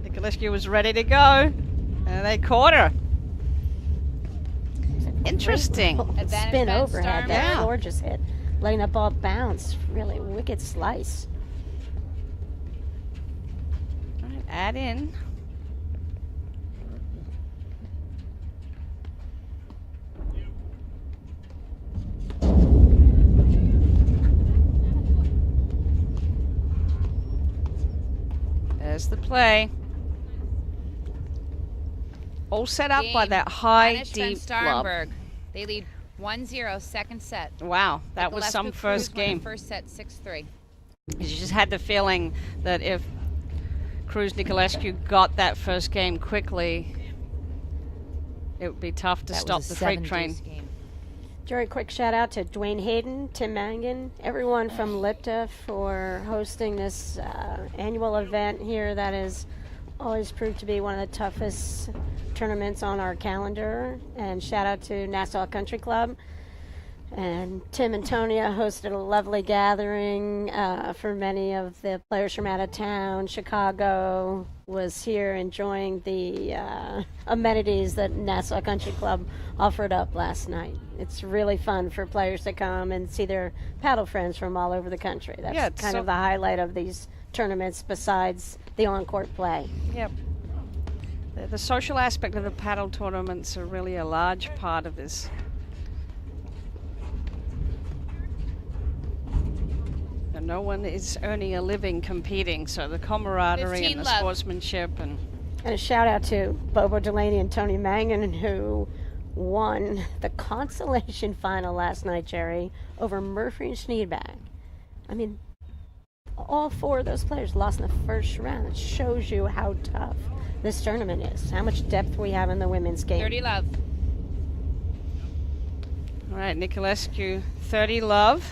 Niculescu was ready to go, and they caught her. Interesting. Spin overhead, that gorgeous hit. Letting that ball bounce, really wicked slice. All right, add in. There's the play. All set up by that high, Hanisch deep Starrenburg. lob. They lead 1-0 second set. Wow, that was some first game. First set 6-3. You just had the feeling that if Cruz Niculescu got that first game quickly, it would be tough to stop the freight train. Jerry, quick shout out to Duane, Hayden, Tim Mangan, everyone from Lipta for hosting this annual event here that is Always proved to be one of the toughest tournaments on our calendar. And shout out to Nassau Country Club. And Tim and Tonya hosted a lovely gathering for many of the players from out of town. Chicago was here enjoying the amenities that Nassau Country Club offered up last night. It's really fun for players to come and see their paddle friends from all over the country. That's kind of the highlight of these tournaments besides the on-court play. Yep. The social aspect of the paddle tournaments are really a large part of this. And no one is earning a living competing, so the camaraderie and the sportsmanship. And a shout out to Bobo Delaney and Tony Mangan, who won the consolation final last night, Jerry, over Murphy and Schneidbach. I mean, all four of those players lost in the first round. It shows you how tough this tournament is, how much depth we have in the women's game. 30 love. All right, Niculescu, 30 love.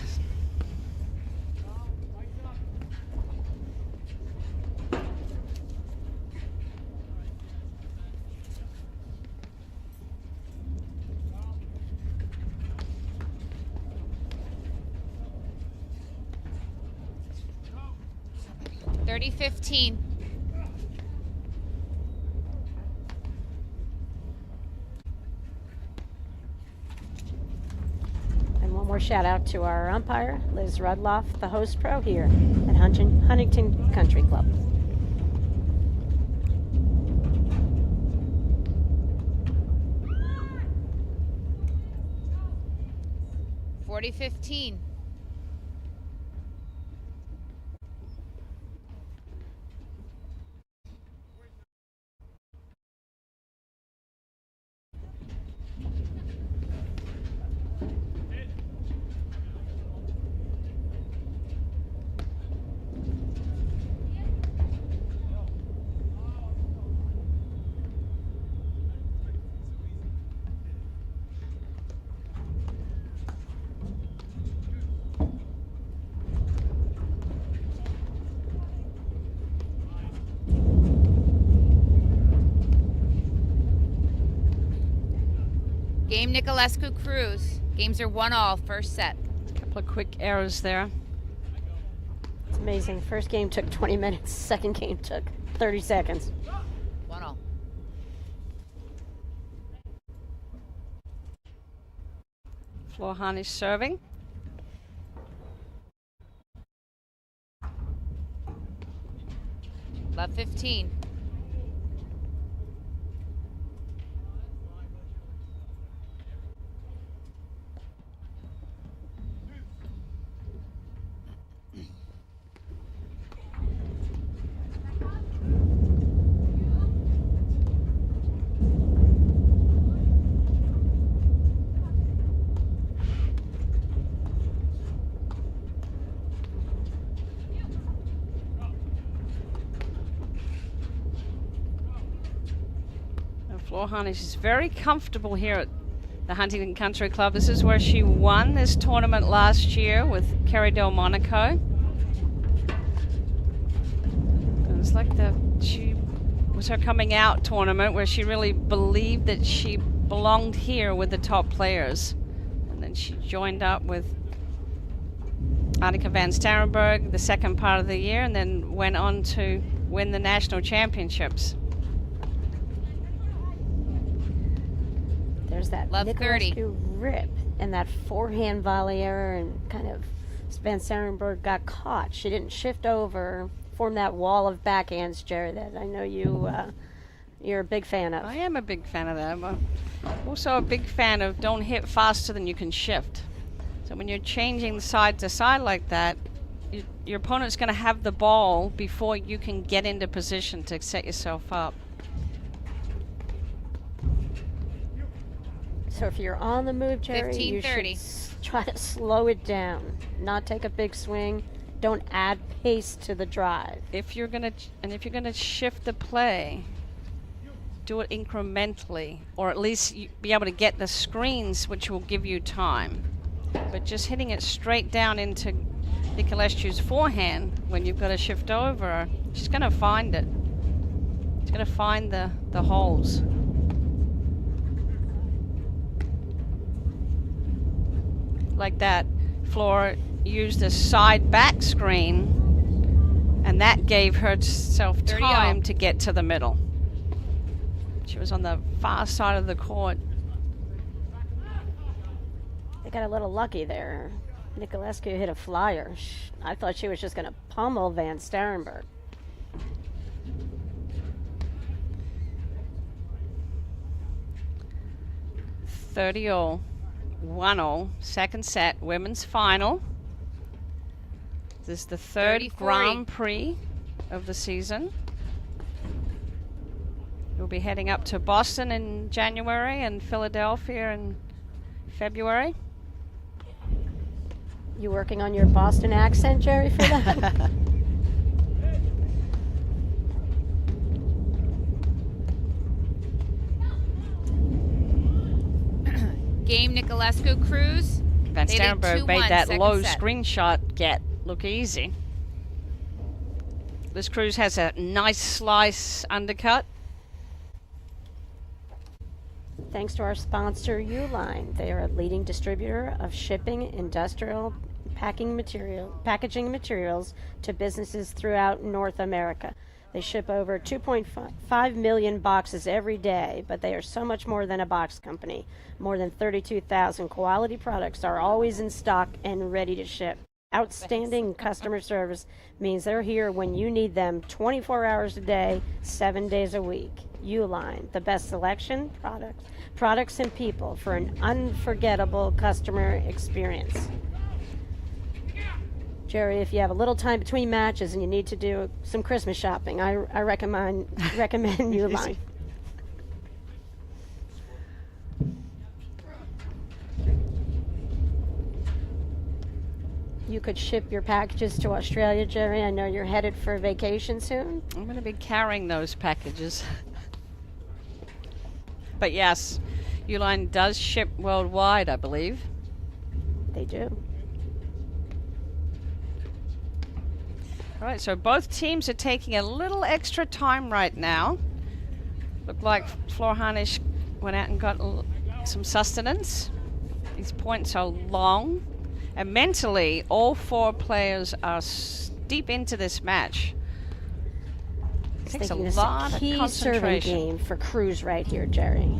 $30-15. And one more shout out to our umpire, Liz Rudloff, the host pro here at Huntington Country Club. $40-15. Game Niculescu Cruz. Games are 1-all, first set. A couple of quick errors there. It's amazing. First game took 20 minutes. Second game took 30 seconds. 1-all. Florentina Hanish serving. Love 15. Florentina Hanish is very comfortable here at the Huntington Country Club. This is where she won this tournament last year with Kerry Del Monaco. It was like she was her coming out tournament where she really believed that she belonged here with the top players. And then she joined up with Annika van Starrenburg the second part of the year and then went on to win the national championships. There's that Niculescu rip and that forehand volley error, and kind of Van Starrenburg got caught. She didn't shift over, form that wall of backhands, Jerry, that I know you're a big fan of. I am a big fan of that. I'm also a big fan of don't hit faster than you can shift. So when you're changing side to side like that, your opponent's going to have the ball before you can get into position to set yourself up. So if you're on the move, Jerry, you should try to slow it down, not take a big swing. Don't add pace to the drive. If you're gonna shift the play, do it incrementally, or at least be able to get the screens, which will give you time. But just hitting it straight down into Niculescu's forehand when you've got to shift over, she's going to find it. He's going to find the holes. Like that. Flora used a side back screen, and that gave herself time to get to the middle. She was on the far side of the court. They got a little lucky there. Niculescu hit a flyer. I thought she was just going to pummel Van Starrenburg. $30-all, 1-all, second set, women's final. This is the third Grand Prix of the season. We'll be heading up to Boston in January and Philadelphia in February. You working on your Boston accent, Jerry, for that? Game Niculescu, Cruz. Van They lead Starrenburg 2-1, made that second low set. screenshot get look easy. This Cruz has a nice slice undercut. Thanks to our sponsor, Uline. They are a leading distributor of shipping, industrial, packaging materials to businesses throughout North America. They ship over 2.5 million boxes every day, but they are so much more than a box company. More than 32,000 quality products are always in stock and ready to ship. Outstanding customer service means they're here when you need them 24 hours a day, 7 days a week. Uline, the best selection, products and people for an unforgettable customer experience. Jerry, if you have a little time between matches and you need to do some Christmas shopping, I recommend Uline. You could ship your packages to Australia, Jerry. I know you're headed for vacation soon. I'm going to be carrying those packages. But yes, Uline does ship worldwide, I believe. They do. All right, so both teams are taking a little extra time right now. Looked like Hanisch went out and got some sustenance. These points are long. And mentally, all four players are deep into this match. It takes a lot of key serving concentration. game for Cruz right here, Jerry.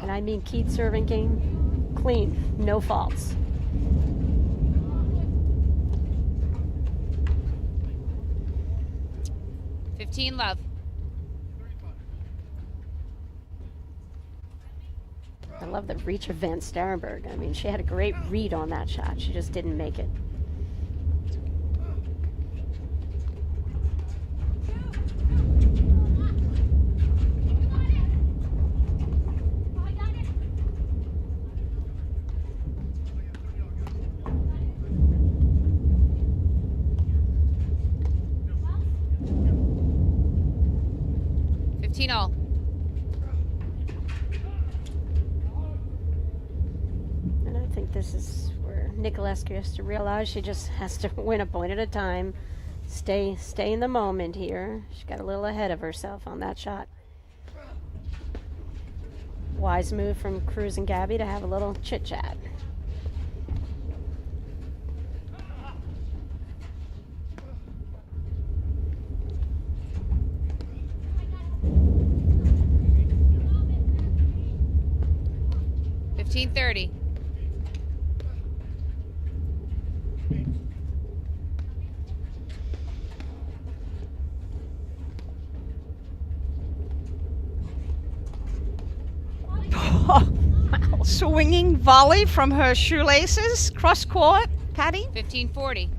And I mean key serving game, clean, no faults. Love. I love the reach of Van Starrenburg. I mean, she had a great read on that shot. She just didn't make it. All. And I think this is where Niculescu has to realize she just has to win a point at a time. Stay in the moment here. She got a little ahead of herself on that shot. Wise move from Cruz and Gabby to have a little chit-chat. $15.30. Wow. Swinging volley from her shoelaces, cross court, Patty. 15.40.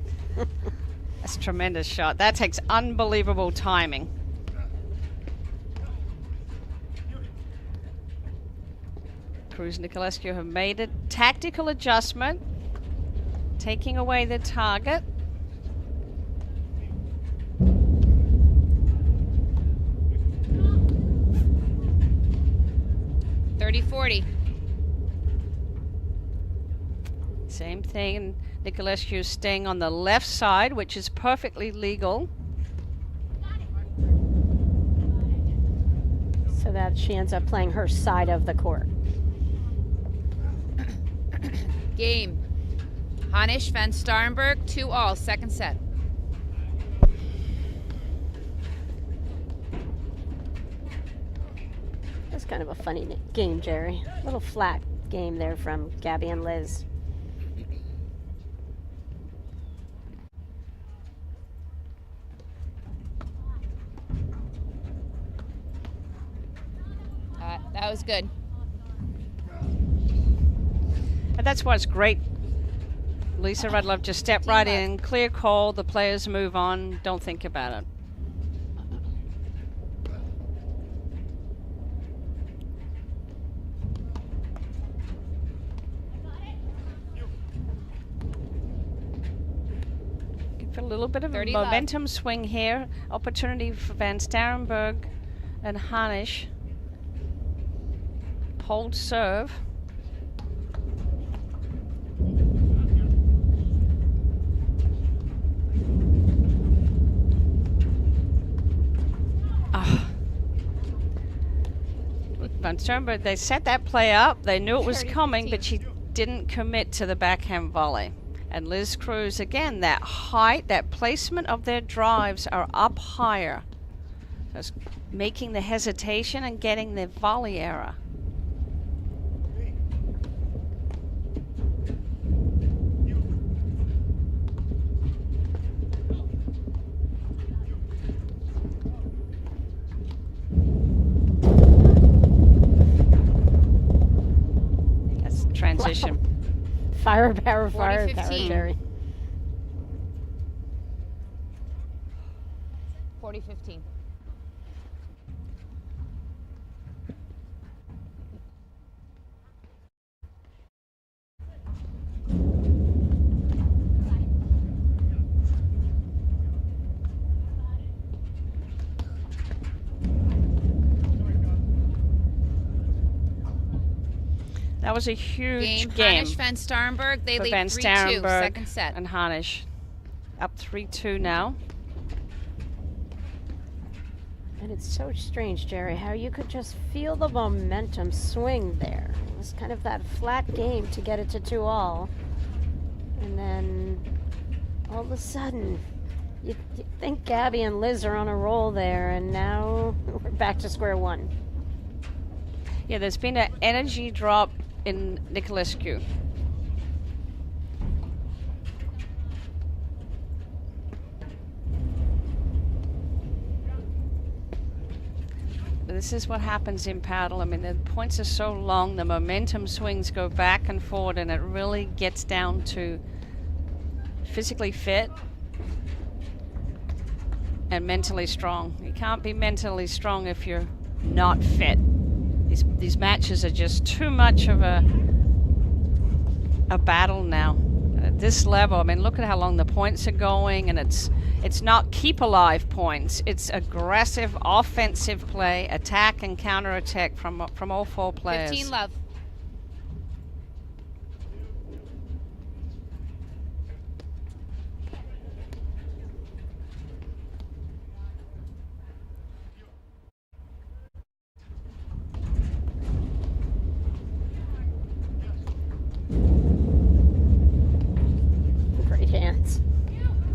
That's a tremendous shot. That takes unbelievable timing. Cruz and Niculescu have made a tactical adjustment, taking away the target. $30.40. Same thing. Niculescu staying on the left side, which is perfectly legal. So that she ends up playing her side of the court. Game. Hanisch van Starrenburg, 2-all, second set. That's kind of a funny game, Jerry. A little flat game there from Gabby and Liz. That was good. And that's why it's great. Lisa, I'd love just step right in, clear call, the players move on, don't think about it. For a little bit of a momentum swing here. Opportunity for Van Starrenburg and Hanisch. Hold serve. Van Starrenburg, they set that play up. They knew it was coming, but she didn't commit to the backhand volley. And Liz Cruz, again, that height, that placement of their drives are up higher. So it's making the hesitation and getting the volley error. That's transition. Wow. Firepower, Jerry. 40-15. That was a huge game. Hanisch van Starrenburg, they lead 3-2, second set. And Hanisch up 3-2 now. And it's so strange, Jerry, how you could just feel the momentum swing there. It was kind of that flat game to get it to 2-all. And then all of a sudden, you think Gabby and Liz are on a roll there, and now we're back to square one. Yeah, there's been an energy drop in Niculescu. This is what happens in paddle. I mean, the points are so long, the momentum swings go back and forward, and it really gets down to physically fit and mentally strong. You can't be mentally strong if you're not fit. These matches are just too much of a battle now. At this level, I mean, look at how long the points are going, and it's not keep alive points. It's aggressive, offensive play, attack and counterattack from all four players. 15 love.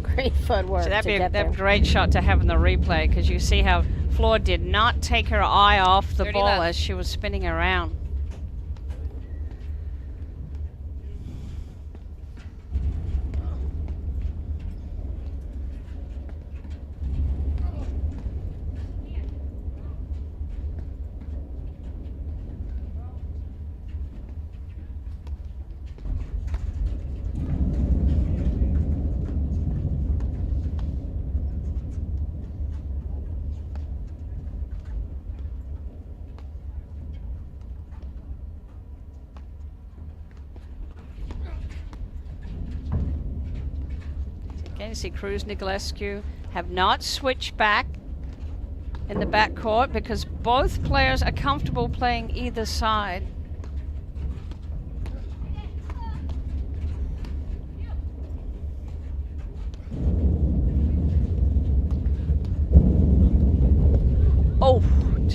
Great footwork. So that'd be a great shot to have in the replay, because you see how Flor did not take her eye off the ball left. as she was spinning around. Again, you see Cruz, Niculescu have not switched back in the backcourt because both players are comfortable playing either side.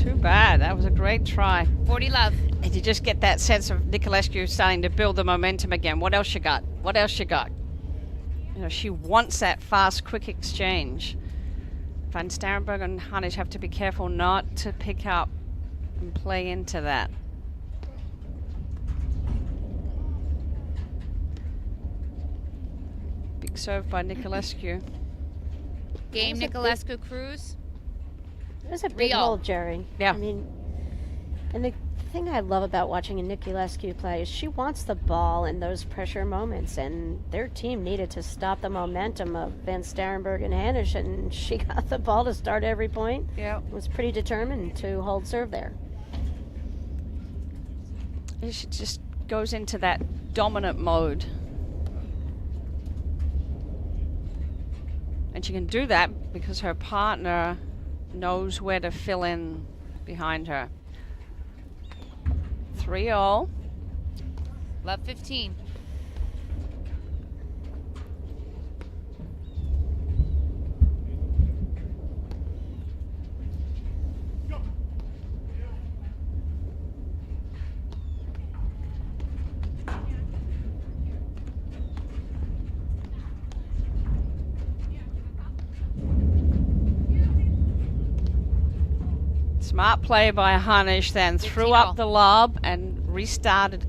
Too bad. That was a great try. 40 love. And you just get that sense of Niculescu starting to build the momentum again. What else you got? What else you got? You know, she wants that fast, quick exchange. Van Starrenburg and Hanisch have to be careful not to pick up and play into that. Big serve by Niculescu. Game Niculescu Cruz. It was a big hole, Jerry. Yeah. I mean, and the thing I love about watching a Niculescu play is she wants the ball in those pressure moments, and their team needed to stop the momentum of Van Starrenburg and Hanisch, and she got the ball to start every point. Yeah. Was pretty determined to hold serve there. She just goes into that dominant mode. And she can do that because her partner knows where to fill in behind her. 3-all. Love 15. Smart play by Hanisch, then threw up the lob and restarted.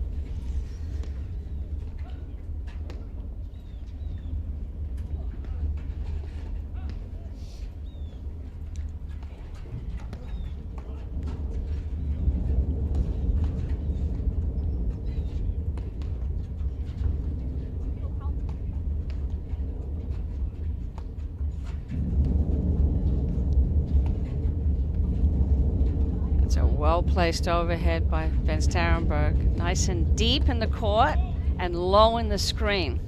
Well-placed overhead by Van Starrenburg. Nice and deep in the court and low in the screen.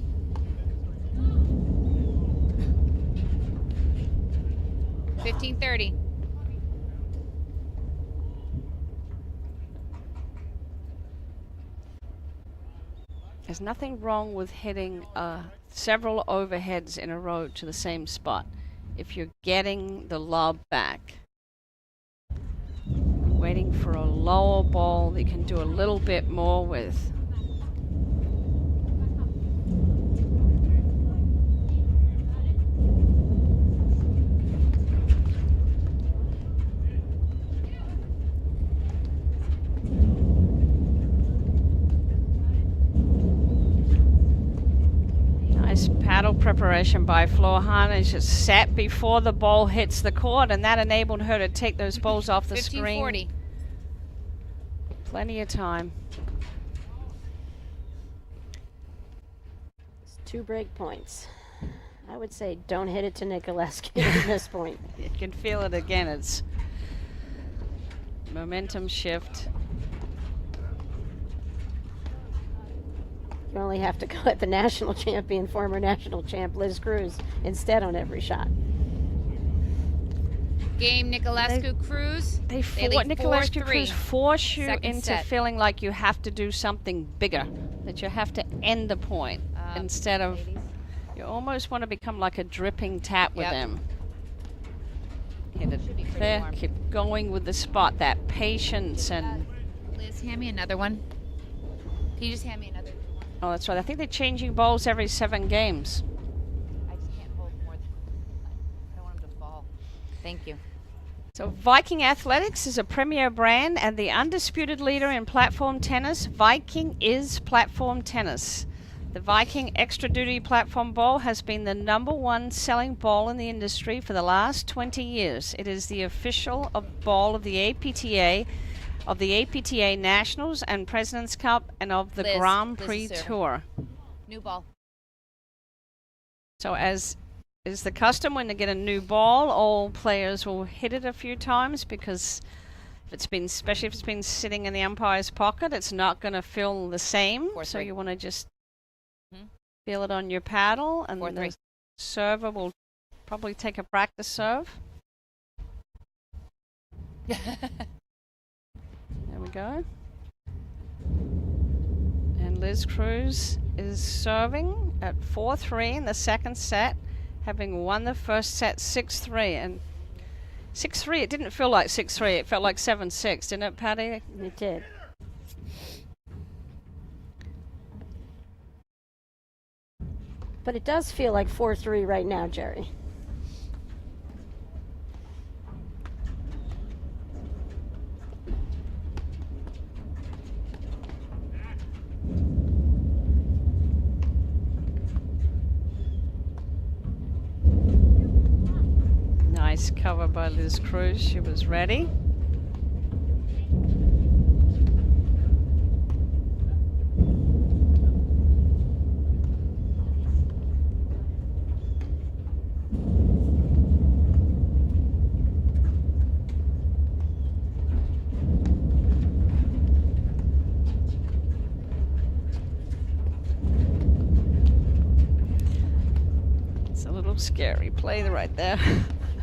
$15.30. There's nothing wrong with hitting several overheads in a row to the same spot if you're getting the lob back. Waiting for a lower ball that you can do a little bit more with. Nice paddle preparation by Florentina. It's just set before the ball hits the court, and that enabled her to take those balls off the screen. 15-40. Plenty of time. It's 2 break points. I would say don't hit it to Niculescu at this point. You can feel it again. It's momentum shift. You only have to go at the national champion, former national champ Liz Cruz, instead on every shot. Game Niculescu Cruz. Niculescu Cruz force you Second into set. feeling like you have to do something bigger, that you have to end the point instead of. You almost want to become like a dripping tap with them. Hit it there. Keep going with the spot. That patience and. Liz, hand me another one. Can you just hand me another? Oh, that's right. I think they're changing balls every 7 games. I just can't hold more than. I don't want them to fall. Thank you. So Viking Athletics is a premier brand and the undisputed leader in platform tennis. Viking is platform tennis. The Viking Extra Duty Platform Ball has been the #1 selling ball in the industry for the last 20 years. It is the official ball of the APTA Nationals and President's Cup and of the Grand Prix Tour. New ball. So as is the custom when they get a new ball, all players will hit it a few times because if it's been, especially if it's been sitting in the umpire's pocket, it's not going to feel the same. So you want to just feel it on your paddle, and the server will probably take a practice serve. There we go. And Liz Cruz is serving at 4-3 in the second set, having won the first set 6-3. And 6-3. It didn't feel like 6-3. It felt like 7-6, didn't it, Patty? It did. But it does feel like 4-3 right now, Jerry. Nice cover by Liz Cruz. She was ready. It's a little scary play right there.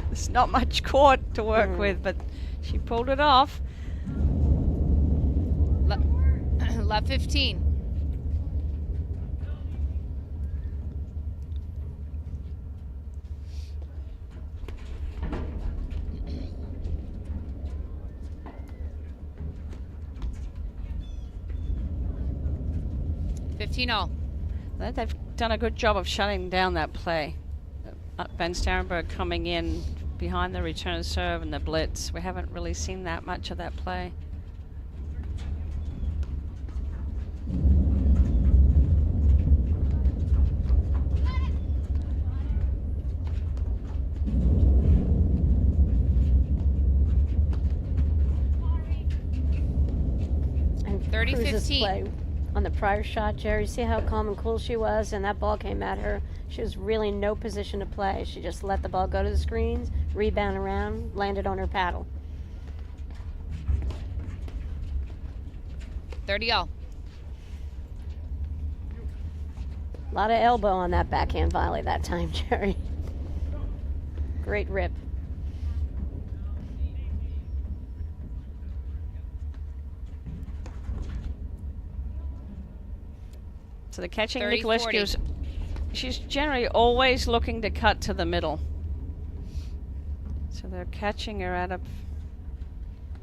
There's not much court to work with, but she pulled it off. Love 15. They've done a good job of shutting down that play. Van Starrenburg coming in behind the return serve and the blitz. We haven't really seen that much of that play. And 30-15 play on the prior shot, Jerry, see how calm and cool she was, and that ball came at her. She was really in no position to play. She just let the ball go to the screens, rebound around, landed on her paddle. 30-all. A lot of elbow on that backhand volley that time, Jerry. Great rip. So the catching Niculescu, she's generally always looking to cut to the middle. So they're catching her out of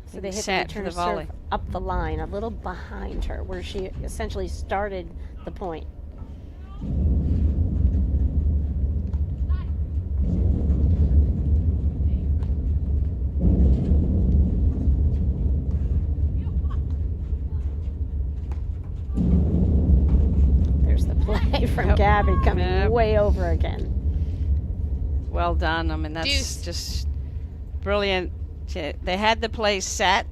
so they hit set the for return the volley. serve up the line, a little behind her, where she essentially started the point. Play from Gabby coming way over again. Well done. I mean, that's just brilliant. They had the play set.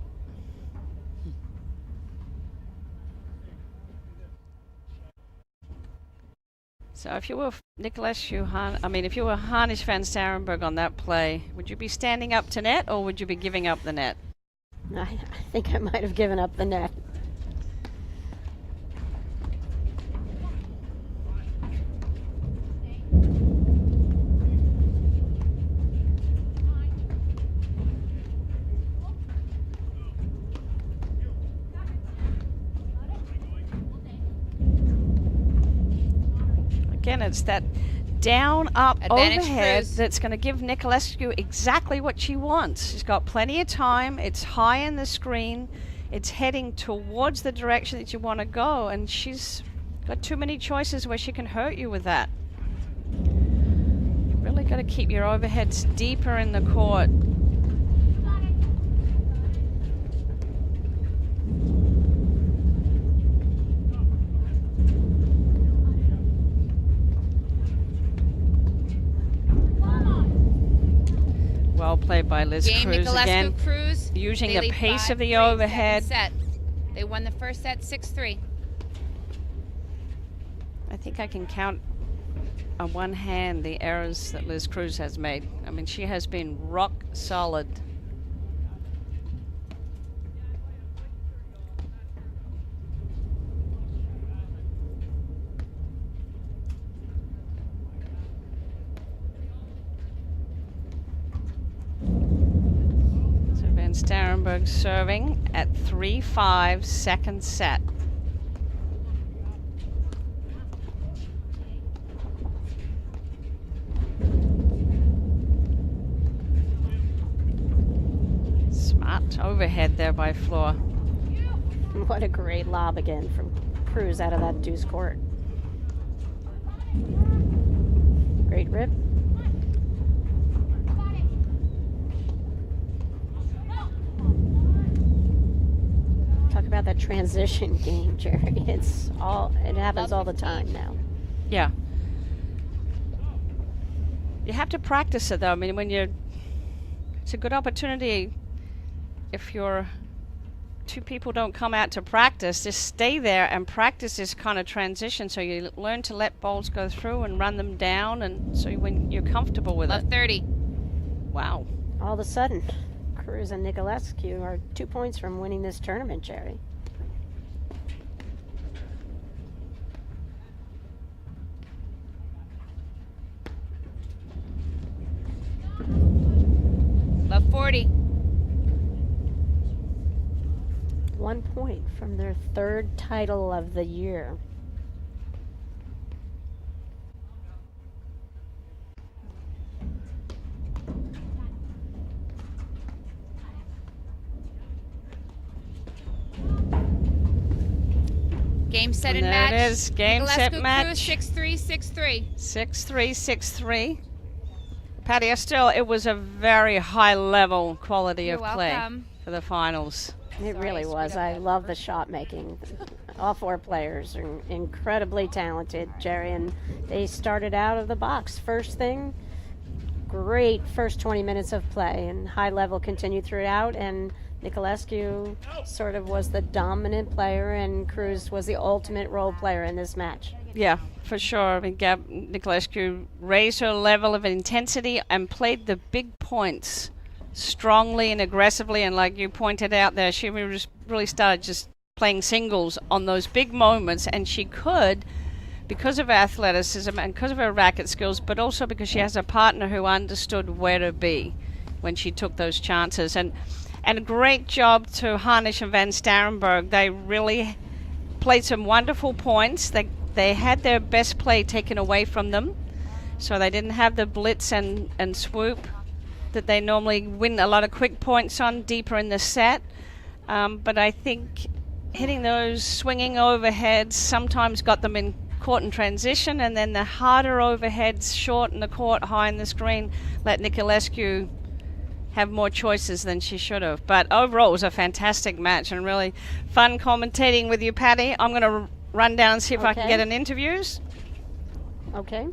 So if you were Niculescu, if you were Hanisch Van Starrenburg on that play, would you be standing up to net or would you be giving up the net? I think I might have given up the net. Again, it's that down-up Advantage overhead Cruz. that's going to give Niculescu exactly what she wants. She's got plenty of time. It's high in the screen. It's heading towards the direction that you want to go, and she's got too many choices where she can hurt you with that. You've really got to keep your overheads deeper in the court. Well played by Liz Cruz again. Cruz, using they the lead pace of the 5-3 overhead. second set. They won the first set 6-3. I think I can count on one hand the errors that Liz Cruz has made. I mean, she has been rock solid. Starrenburg serving at 3-5, second set. It's overhead there by Flor. What a great lob again from Cruz out of that deuce court. Great rip. Talk about that transition game, Jerry. It happens all the time now. Yeah. You have to practice it though. I mean, it's a good opportunity if your two people don't come out to practice, just stay there and practice this kind of transition so you learn to let balls go through and run them down, and so when you're comfortable with Love it. 30. Wow. All of a sudden, Cruz and Niculescu are 2 points from winning this tournament, Jerry. Love 40. 1 point from their third title of the year. Game, set, and there match. it is. Game, set, Niculescu, match. Cruz, 6-3, 6-3. 6-3, 6-3. Patty, it was a very high level quality You're of play welcome. for the finals. It really was. I love the shot making. All four players are incredibly talented, Jerry, and they started out of the box. First thing, great first 20 minutes of play, and high level continued throughout, and Niculescu sort of was the dominant player, and Cruz was the ultimate role player in this match. Yeah, for sure. I mean, Niculescu raised her level of intensity and played the big points strongly and aggressively, and like you pointed out there, she really started just playing singles on those big moments, and she could, because of her athleticism and because of her racket skills, but also because she has a partner who understood where to be when she took those chances. And a great job to Hanisch and Van Starrenburg. They really played some wonderful points. They had their best play taken away from them, so they didn't have the blitz and swoop that they normally win a lot of quick points on deeper in the set. But I think hitting those swinging overheads sometimes got them in court in transition, and then the harder overheads short in the court, high in the screen, let Niculescu have more choices than she should have. But overall, it was a fantastic match and really fun commentating with you, Patty. I'm going to run down and see if I can get an interviews. Okay.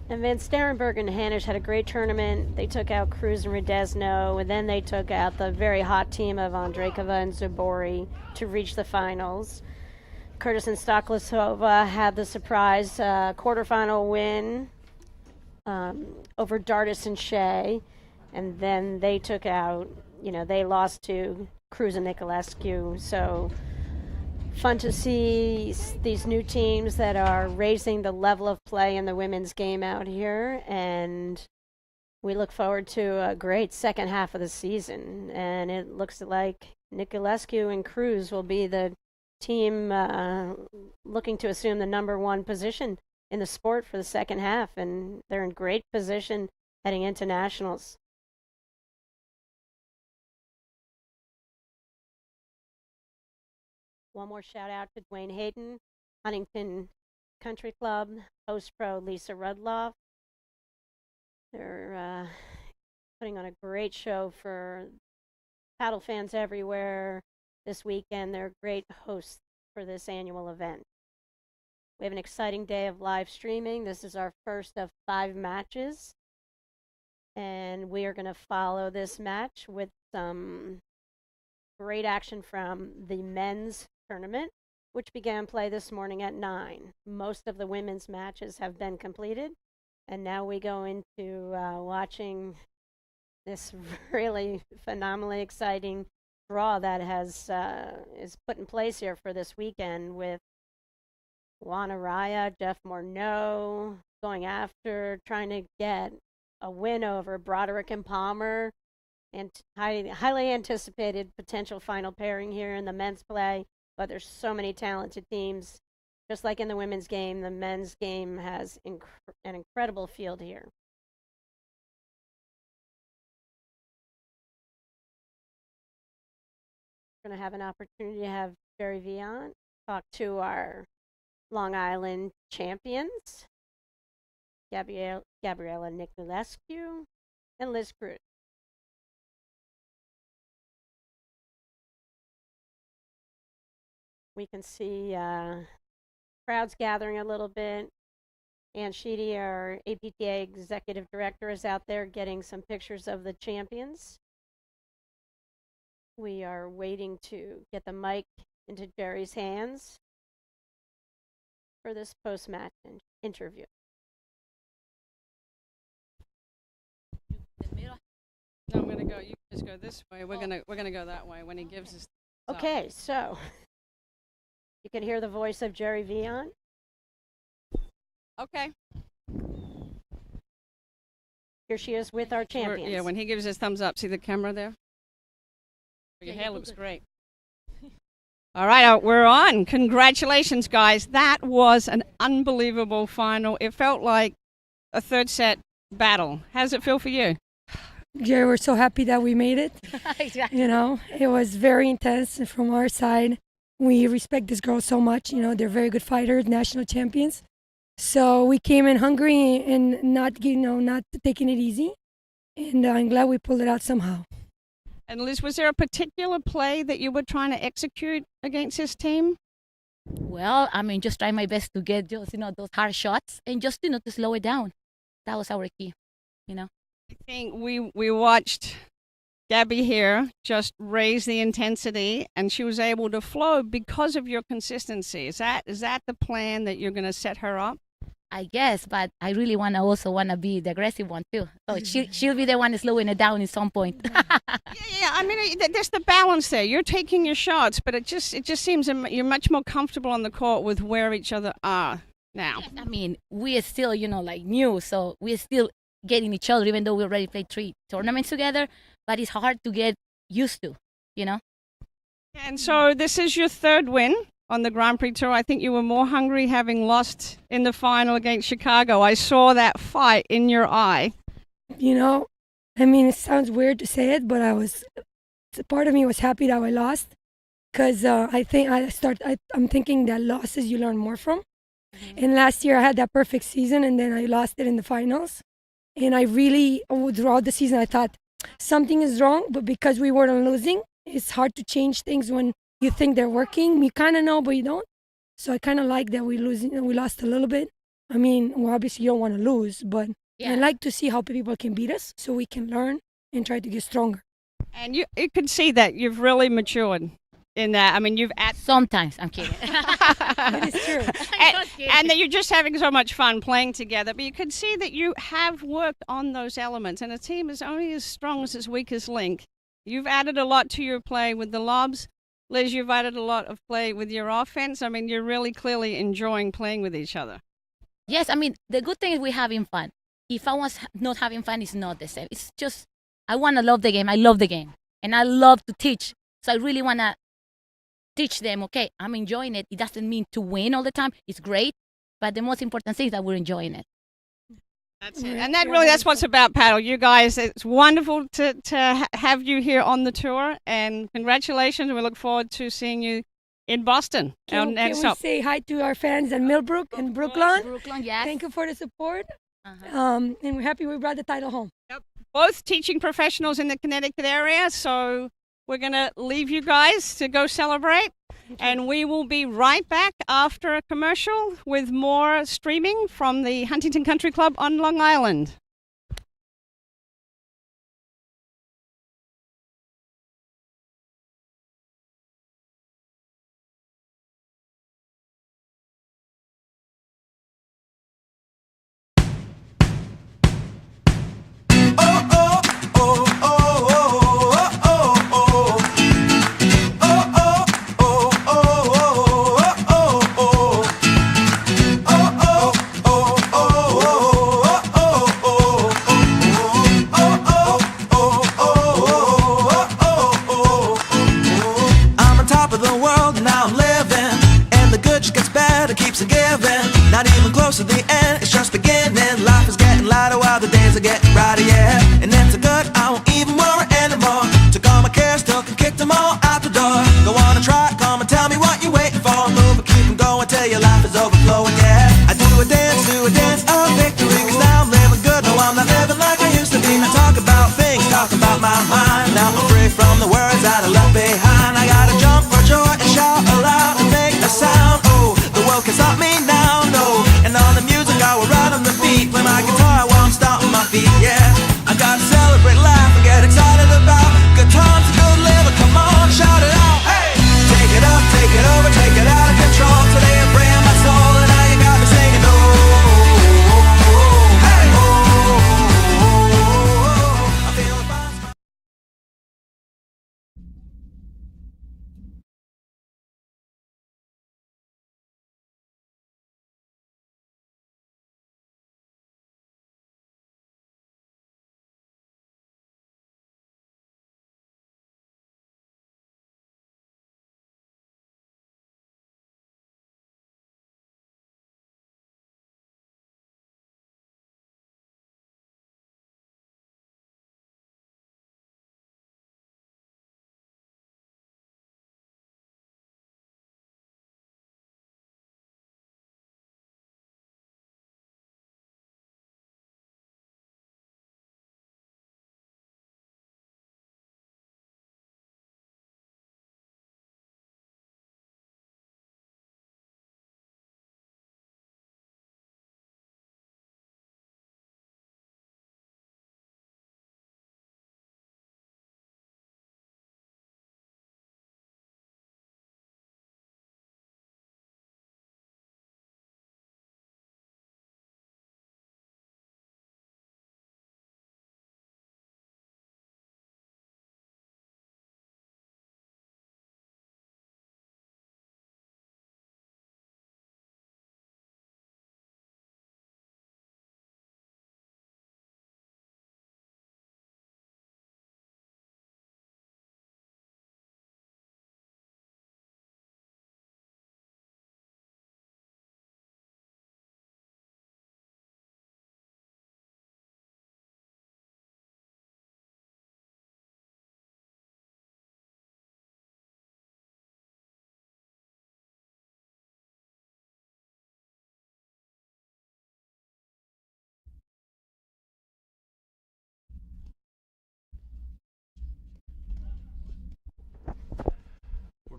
And Van Starrenburg and Hanisch had a great tournament. They took out Cruz and Redesno, and then they took out the very hot team of Andreikova and Zabori to reach the finals. Curtis and Stoklasova had the surprise quarterfinal win over Dardis and Shea, and then they took out, they lost to Cruz and Niculescu. So fun to see these new teams that are raising the level of play in the women's game out here, and we look forward to a great second half of the season. And it looks like Niculescu and Cruz will be the team looking to assume the number one position in the sport for the second half, and they're in great position heading into nationals. One more shout out to Duane Hayden, Huntington Country Club, host pro Lisa Rudloff. They're putting on a great show for paddle fans everywhere this weekend. They're great hosts for this annual event. We have an exciting day of live streaming. This is our first of 5 matches, and we are going to follow this match with some great action from the men's tournament, which began play this morning at 9. Most of the women's matches have been completed, and now we go into watching this really phenomenally exciting draw that is put in place here for this weekend, with Juan Araya, Jeff Morneau going after trying to get a win over Broderick and Palmer, and highly anticipated potential final pairing here in the men's play. But there's so many talented teams. Just like in the women's game, the men's game has an incredible field here. We're going to have an opportunity to have Jerry Vian talk to our Long Island champions, Gabriella Niculescu and Liz Cruz. We can see crowds gathering a little bit. Ann Sheedy, our APTA executive director, is out there getting some pictures of the champions. We are waiting to get the mic into Jerry's hands for this post-match interview. No, I'm gonna go. You guys go this way. We're gonna go that way when he gives us. Okay, so you can hear the voice of Jerry Vian. Okay. Here she is with our champions. Yeah, when he gives his thumbs up, see the camera there? Your hair looks great. All right, we're on. Congratulations, guys. That was an unbelievable final. It felt like a third set battle. How does it feel for you? Jerry, we're so happy that we made it. Exactly. You know, it was very intense from our side. We respect these girls so much. You know, they're very good fighters, national champions. So we came in hungry and not taking it easy. And I'm glad we pulled it out somehow. And Liz, was there a particular play that you were trying to execute against this team? Well, I mean, just try my best to get those, those hard shots and just, to slow it down. That was our key, I think we watched Gabby here just raise the intensity, and she was able to flow because of your consistency. Is that the plan that you're going to set her up? I guess, but I really also want to be the aggressive one too. So she'll be the one slowing it down at some point. Yeah. I mean, there's the balance there. You're taking your shots, but it just seems you're much more comfortable on the court with where each other are now. Yes, I mean, we are still, new, so we're still getting each other, even though we already played 3 tournaments together. But it's hard to get used to, And so this is your 3rd win on the Grand Prix Tour. I think you were more hungry having lost in the final against Chicago. I saw that fight in your eye. I mean, it sounds weird to say it, but part of me was happy that I lost, because I'm thinking that losses you learn more from. Mm-hmm. And last year I had that perfect season, and then I lost it in the finals. And I really, throughout the season, I thought something is wrong, but because we weren't losing, it's hard to change things when you think they're working. You kind of know, but you don't. So I kind of like that we lost a little bit. I mean, obviously you don't want to lose, but I like to see how people can beat us so we can learn and try to get stronger. And you can see that you've really matured in that. I mean, Sometimes, I'm kidding. It is true. and that you're just having so much fun playing together. But you can see that you have worked on those elements, and a team is only as strong as its weakest link. You've added a lot to your play with the lobs. Liz, you've added a lot of play with your offense. I mean, you're really clearly enjoying playing with each other. Yes, I mean, the good thing is we're having fun. If I was not having fun, it's not the same. It's just, I want to love the game. I love the game. And I love to teach. So I really want to teach them, okay, I'm enjoying it. It doesn't mean to win all the time. It's great. But the most important thing is that we're enjoying it. That's it. And that's what's about paddle. You guys, it's wonderful to have you here on the tour, and congratulations. We look forward to seeing you in Boston. Can we say hi to our fans in Millbrook and Brooklyn? Brooklyn, yes. Thank you for the support. And we're happy we brought the title home. Yep. Both teaching professionals in the Connecticut area, so we're going to leave you guys to go celebrate. And we will be right back after a commercial with more streaming from the Huntington Country Club on Long Island. To the end, it's just beginning. Life is getting lighter while the days are getting brighter, yeah. And it's so good, I won't even worry anymore. Took all my cares, took and kicked them all out the door. till your life is overflowing, yeah. I do a dance of victory, 'cause now I'm living good, no I'm not living like I used to be. Now talk about things, talk about my mind. Now I'm free from the words that I left behind. I gotta jump for joy and shout aloud and make a sound. Oh, the world can stop me now, no. And on the music I will ride on the beat, play my guitar while I'm stomping my feet, yeah. I gotta celebrate, laugh, and get excited about good times and good living. Come on, shout it out, hey! Take it up, take it over, take it out of control. Today I'm praying my soul, and now you got me singing, oh, hey, I'm feeling fine.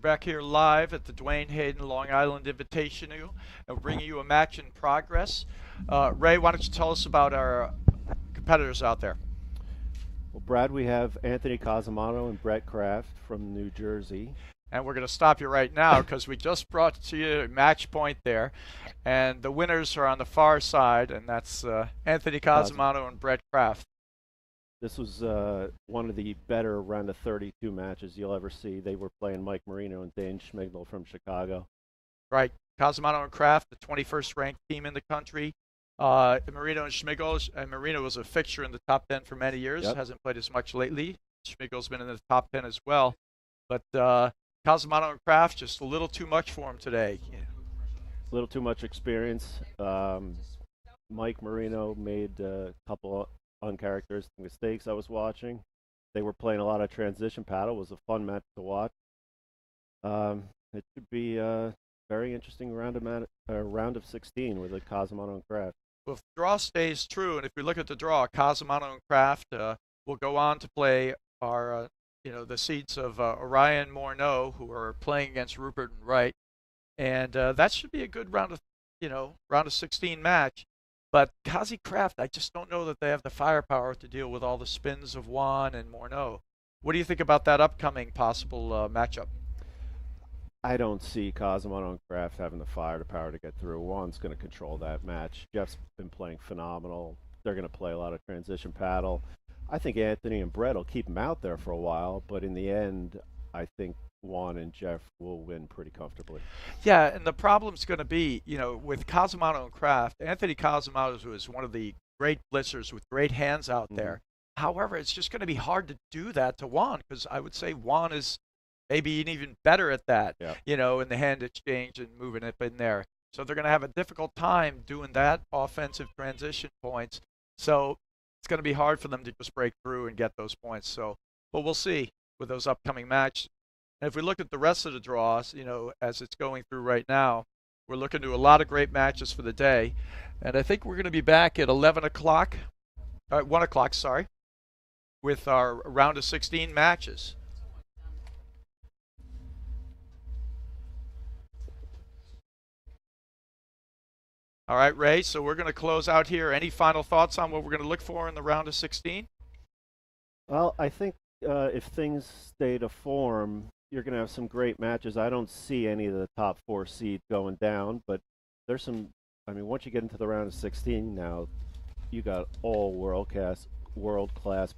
Back here live at the Duane Hayden Long Island Invitational, and we're bringing you a match in progress. Ray, why don't you tell us about our competitors out there? Well, Brad, we have Anthony Casamano and Brett Kraft from New Jersey. And we're going to stop you right now because we just brought to you a match point there, and the winners are on the far side, and that's Anthony Casamano and Brett Kraft. This was one of the better round of 32 matches you'll ever see. They were playing Mike Marino and Dane Schmigel from Chicago. Right. Casamano and Kraft, the 21st ranked team in the country. Marino and Schmigel, and Marino was a fixture in the top 10 for many years. Yep. Hasn't played as much lately. Schmigel's been in the top 10 as well. But Casamano and Kraft, just a little too much for him today. A little too much experience. Mike Marino made a couple uncharacteristic mistakes I was watching. They were playing a lot of transition paddle. It was a fun match to watch. It should be a very interesting round of 16 with the Casamano and Kraft. Well, if the draw stays true, and if we look at the draw, Casamano and Kraft will go on to play our, the seeds of Orion Morneau, who are playing against Rupert and Wright, and that should be a good round of 16 match. But Kazi Kraft, I just don't know that they have the firepower to deal with all the spins of Juan and Morneau. What do you think about that upcoming possible matchup? I don't see Casamano and Kraft having the firepower to get through. Juan's going to control that match. Jeff's been playing phenomenal. They're going to play a lot of transition paddle. I think Anthony and Brett will keep them out there for a while, but in the end, I think Juan and Jeff will win pretty comfortably. Yeah, and the problem's going to be, with Casamano and Kraft, Anthony Casamano is one of the great blitzers with great hands out there. However, it's just going to be hard to do that to Juan, because I would say Juan is maybe even better at that, in the hand exchange and moving it in there. So they're going to have a difficult time doing that offensive transition points. So it's going to be hard for them to just break through and get those points. So, but we'll see with those upcoming matches. And if we look at the rest of the draws, as it's going through right now, We're looking to a lot of great matches for the day. And I think we're going to be back at 11 o'clock, 1 o'clock, sorry, with our round of 16 matches. All right, Ray, so we're going to close out here. Any final thoughts on what we're going to look for in the round of 16? Well, I think if things stay to form, you're going to have some great matches. I don't see any of the top 4 seeds going down, but there's some, I mean, once you get into the round of 16 now, you got all world-class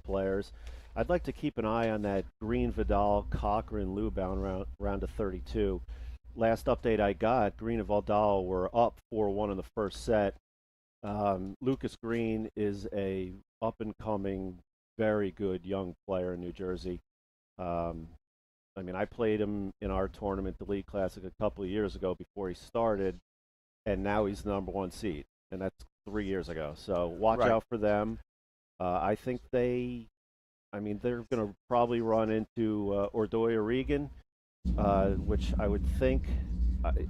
players. I'd like to keep an eye on that Green, Vidal, Cochran, Lubau round of 32. Last update I got, Green and Vidal were up 4-1 in the first set. Lucas Green is a up-and-coming, very good young player in New Jersey. I mean, I played him in our tournament, the League Classic, a couple of years ago before he started, and now he's the #1 seed, and that's 3 years ago. So watch out for them. I think they're going to probably run into Ordoy Regan, which I would think,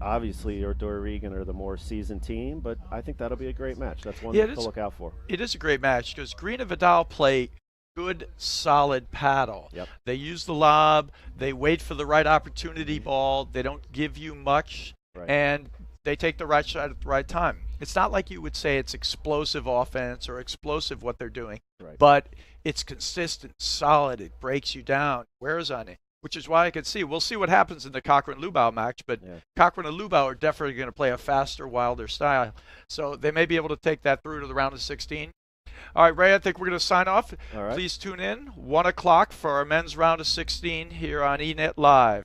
obviously, Ordoy Regan are the more seasoned team, but I think that'll be a great match. That's one to look out for. It is a great match because Green and Vidal play good, solid paddle. Yep. They use the lob. They wait for the right opportunity ball. They don't give you much, and they take the right shot at the right time. It's not like you would say it's explosive offense or explosive what they're doing, but it's consistent, solid. It breaks you down, wears on it, which is why I could see. We'll see what happens in the Cochran-Lubau match, but Cochran and Lubau are definitely going to play a faster, wilder style. So they may be able to take that through to the round of 16. All right, Ray, I think we're going to sign off. All right. Please tune in 1 o'clock for our men's round of 16 here on eNet Live.